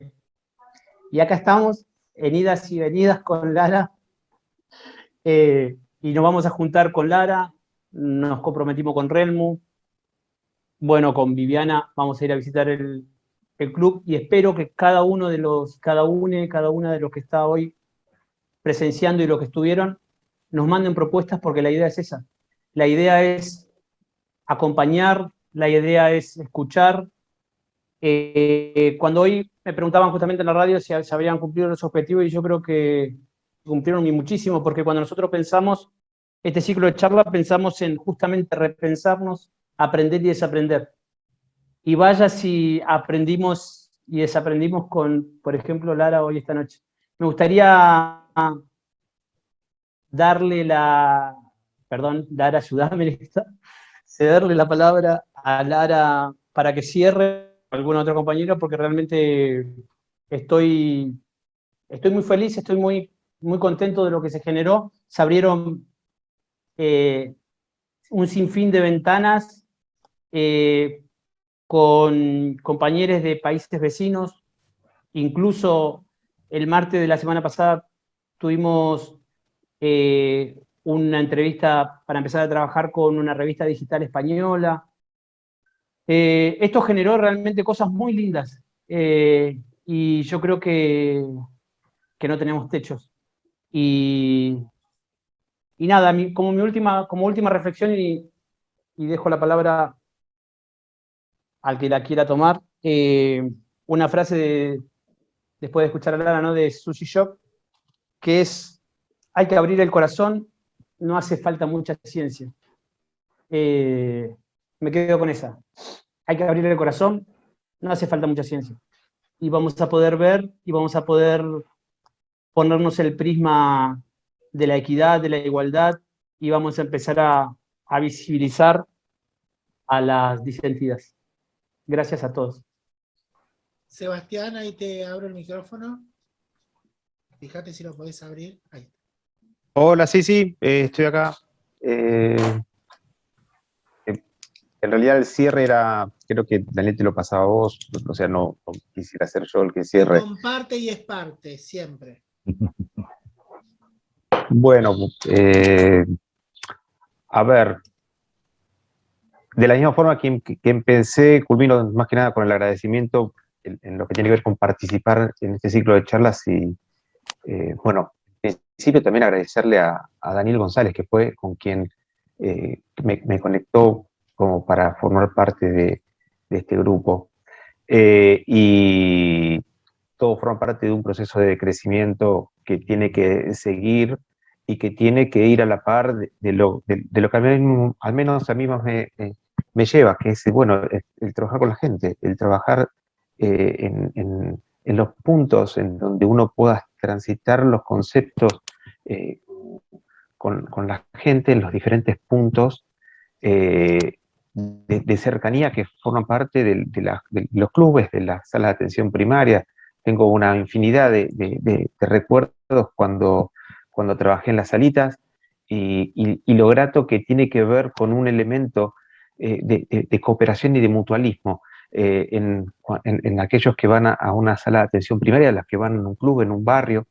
Y acá estamos, en idas y venidas con Lara, y nos vamos a juntar con Lara, nos comprometimos con Relmu, bueno, con Viviana vamos a ir a visitar el club, y espero que cada una de los que está hoy presenciando y los que estuvieron, nos manden propuestas, porque la idea es esa. La idea es acompañar, la idea es escuchar. Cuando hoy me preguntaban justamente en la radio si se habían cumplido los objetivos, y yo creo que cumplieron muchísimo, porque cuando nosotros pensamos este ciclo de charla, pensamos en justamente repensarnos, aprender y desaprender. Y vaya si aprendimos y desaprendimos con, por ejemplo, Lara hoy esta noche. Me gustaría darle Lara, ayúdame, cederle la palabra a Lara para que cierre, algún otro compañero, porque realmente estoy muy feliz, estoy muy, muy contento de lo que se generó. Se abrieron un sinfín de ventanas con compañeros de países vecinos. Incluso el martes de la semana pasada tuvimos una entrevista para empezar a trabajar con una revista digital española. Esto generó realmente cosas muy lindas, y yo creo que no tenemos techos. Y nada, como última reflexión, y dejo la palabra al que la quiera tomar, una frase después de escuchar a Lara, ¿no?, de Sushi Shop, que es: hay que abrir el corazón, no hace falta mucha ciencia. Me quedo con esa. Hay que abrir el corazón, no hace falta mucha ciencia. Y vamos a poder ver, y vamos a poder ponernos el prisma de la equidad, de la igualdad, y vamos a empezar a visibilizar a las disentidas. Gracias a todos. Sebastián, ahí te abro el micrófono. Fíjate si lo podés abrir. Ahí. Hola, sí, estoy acá. En realidad el cierre era, creo que Daniel te lo pasaba a vos, o sea, no quisiera ser yo el que cierre. Comparte y es parte, siempre. Bueno, a ver, de la misma forma que empecé, culmino más que nada con el agradecimiento en lo que tiene que ver con participar en este ciclo de charlas, y bueno, en principio también agradecerle a Daniel González, que fue con quien me conectó como para formar parte de este grupo. Y todo forma parte de un proceso de crecimiento que tiene que seguir y que tiene que ir a la par de lo que al menos a mí más me lleva, que es, bueno, el trabajar con la gente, el trabajar en los puntos en donde uno pueda transitar los conceptos con la gente, en los diferentes puntos de cercanía que forman parte de los clubes, de las salas de atención primaria, tengo una infinidad de recuerdos cuando trabajé en las salitas y lo grato que tiene que ver con un elemento de cooperación y de mutualismo en aquellos que van a una sala de atención primaria, las que van en un club, en un barrio,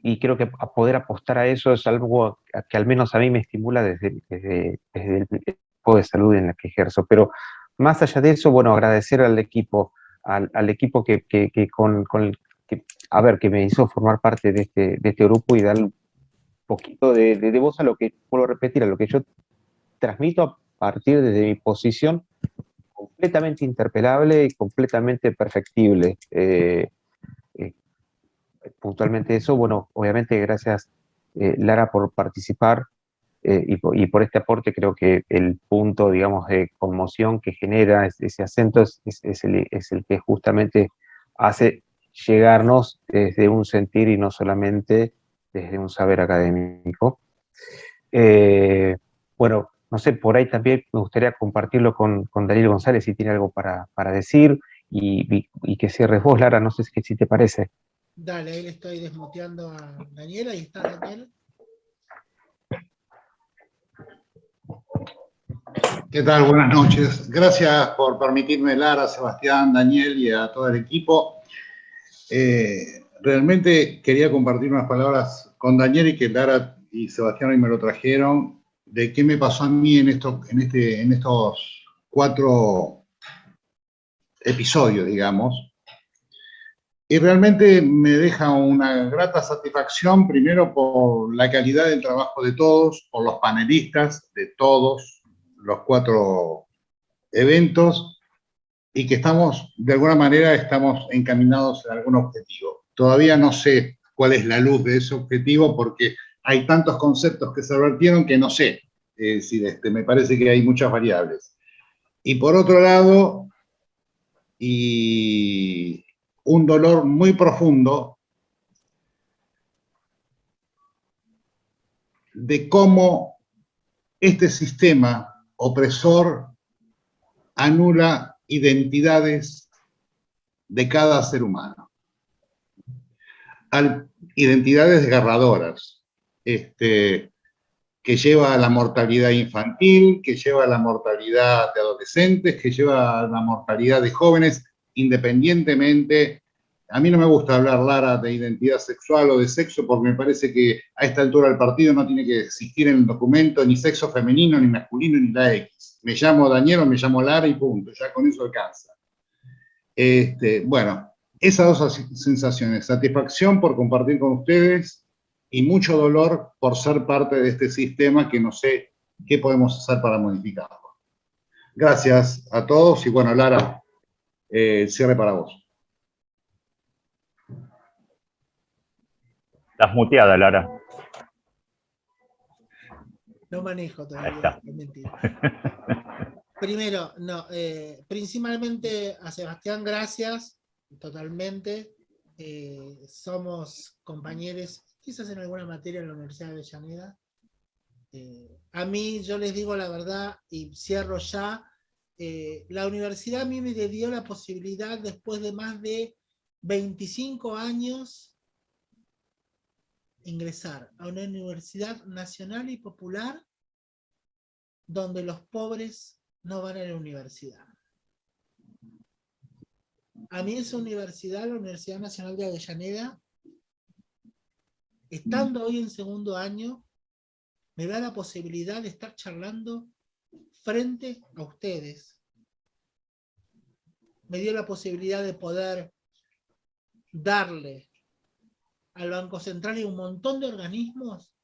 y creo que poder apostar a eso es algo que al menos a mí me estimula desde el equipo de salud en el que ejerzo. Pero más allá de eso, bueno, agradecer al equipo, al equipo que me hizo formar parte de este grupo y dar un poquito de voz a lo que, vuelvo a repetir, a lo que yo transmito a partir de mi posición completamente interpelable y completamente perfectible. Puntualmente eso, bueno, obviamente gracias Lara por participar y por este aporte. Creo que el punto, digamos, de conmoción que genera ese acento es el que justamente hace llegarnos desde un sentir y no solamente desde un saber académico. Bueno, no sé, por ahí también me gustaría compartirlo con Daniel González si tiene algo para decir y que cierres vos, Lara, no sé si te parece. Dale, ahí le estoy desmuteando a Daniel. Ahí está, Daniel. ¿Qué tal? Buenas noches. Gracias por permitirme, Lara, Sebastián, Daniel y a todo el equipo. Realmente quería compartir unas palabras con Daniel y que Lara y Sebastián hoy me lo trajeron, de qué me pasó a mí en estos 4 episodios, digamos. Y realmente me deja una grata satisfacción, primero por la calidad del trabajo de todos, por los panelistas de todos los 4 eventos, y que de alguna manera estamos encaminados en algún objetivo. Todavía no sé cuál es la luz de ese objetivo porque hay tantos conceptos que se vertieron que no sé. Es decir, me parece que hay muchas variables. Y por otro lado, y un dolor muy profundo de cómo este sistema opresor anula identidades de cada ser humano. Identidades desgarradoras, que lleva a la mortalidad infantil, que lleva a la mortalidad de adolescentes, que lleva a la mortalidad de jóvenes, independientemente. A mí no me gusta hablar, Lara, de identidad sexual o de sexo, porque me parece que a esta altura del partido no tiene que existir en el documento ni sexo femenino, ni masculino, ni la X. Me llamo Daniel o me llamo Lara y punto, ya con eso alcanza. Bueno, esas dos sensaciones, satisfacción por compartir con ustedes y mucho dolor por ser parte de este sistema que no sé qué podemos hacer para modificarlo. Gracias a todos y bueno, Lara, cierre para vos. Estás muteada, Lara. No manejo todavía. Ahí está. Es mentira. Primero, no, principalmente a Sebastián, gracias, totalmente. Somos compañeros, quizás en alguna materia en la Universidad de Avellaneda. A mí, yo les digo la verdad, y cierro ya, la universidad a mí me dio la posibilidad, después de más de 25 años, ingresar a una universidad nacional y popular donde los pobres no van a la universidad. A mí esa universidad, la Universidad Nacional de Avellaneda, estando hoy en segundo año, me da la posibilidad de estar charlando frente a ustedes. Me dio la posibilidad de poder darle al Banco Central y a un montón de organismos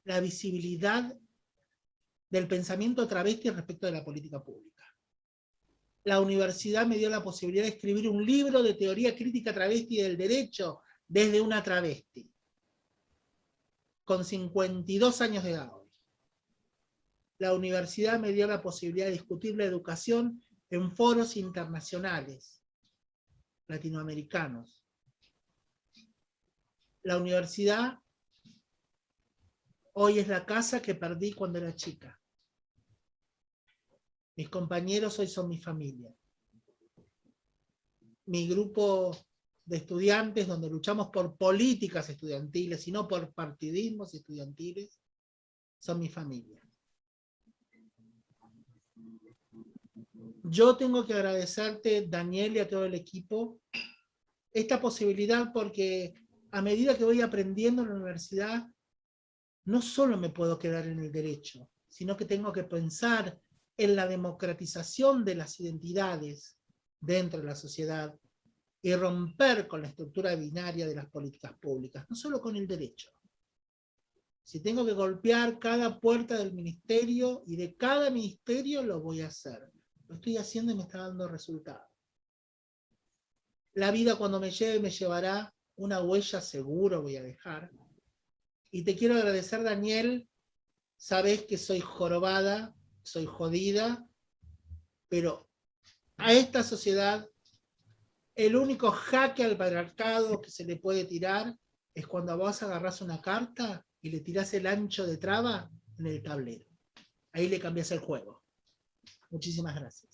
la visibilidad del pensamiento travesti respecto de la política pública. La universidad me dio la posibilidad de escribir un libro de teoría crítica travesti del derecho desde una travesti, con 52 años de edad hoy. La universidad me dio la posibilidad de discutir la educación en foros internacionales, latinoamericanos. La universidad hoy es la casa que perdí cuando era chica. Mis compañeros hoy son mi familia. mi grupo de estudiantes, donde luchamos por políticas estudiantiles y no por partidismos estudiantiles, son mi familia. Yo tengo que agradecerte, Daniel, y a todo el equipo, esta posibilidad, porque a medida que voy aprendiendo en la universidad, no solo me puedo quedar en el derecho, sino que tengo que pensar en la democratización de las identidades dentro de la sociedad y romper con la estructura binaria de las políticas públicas, no solo con el derecho. Si tengo que golpear cada puerta del ministerio y de cada ministerio, lo voy a hacer. Lo estoy haciendo y me está dando resultados. La vida cuando me lleve me llevará, una huella seguro voy a dejar. Y te quiero agradecer, Daniel, sabes que soy jorobada, soy jodida, pero a esta sociedad el único jaque al patriarcado que se le puede tirar es cuando vos agarrás una carta y le tirás el ancho de traba en el tablero. Ahí le cambias el juego. Muchísimas gracias.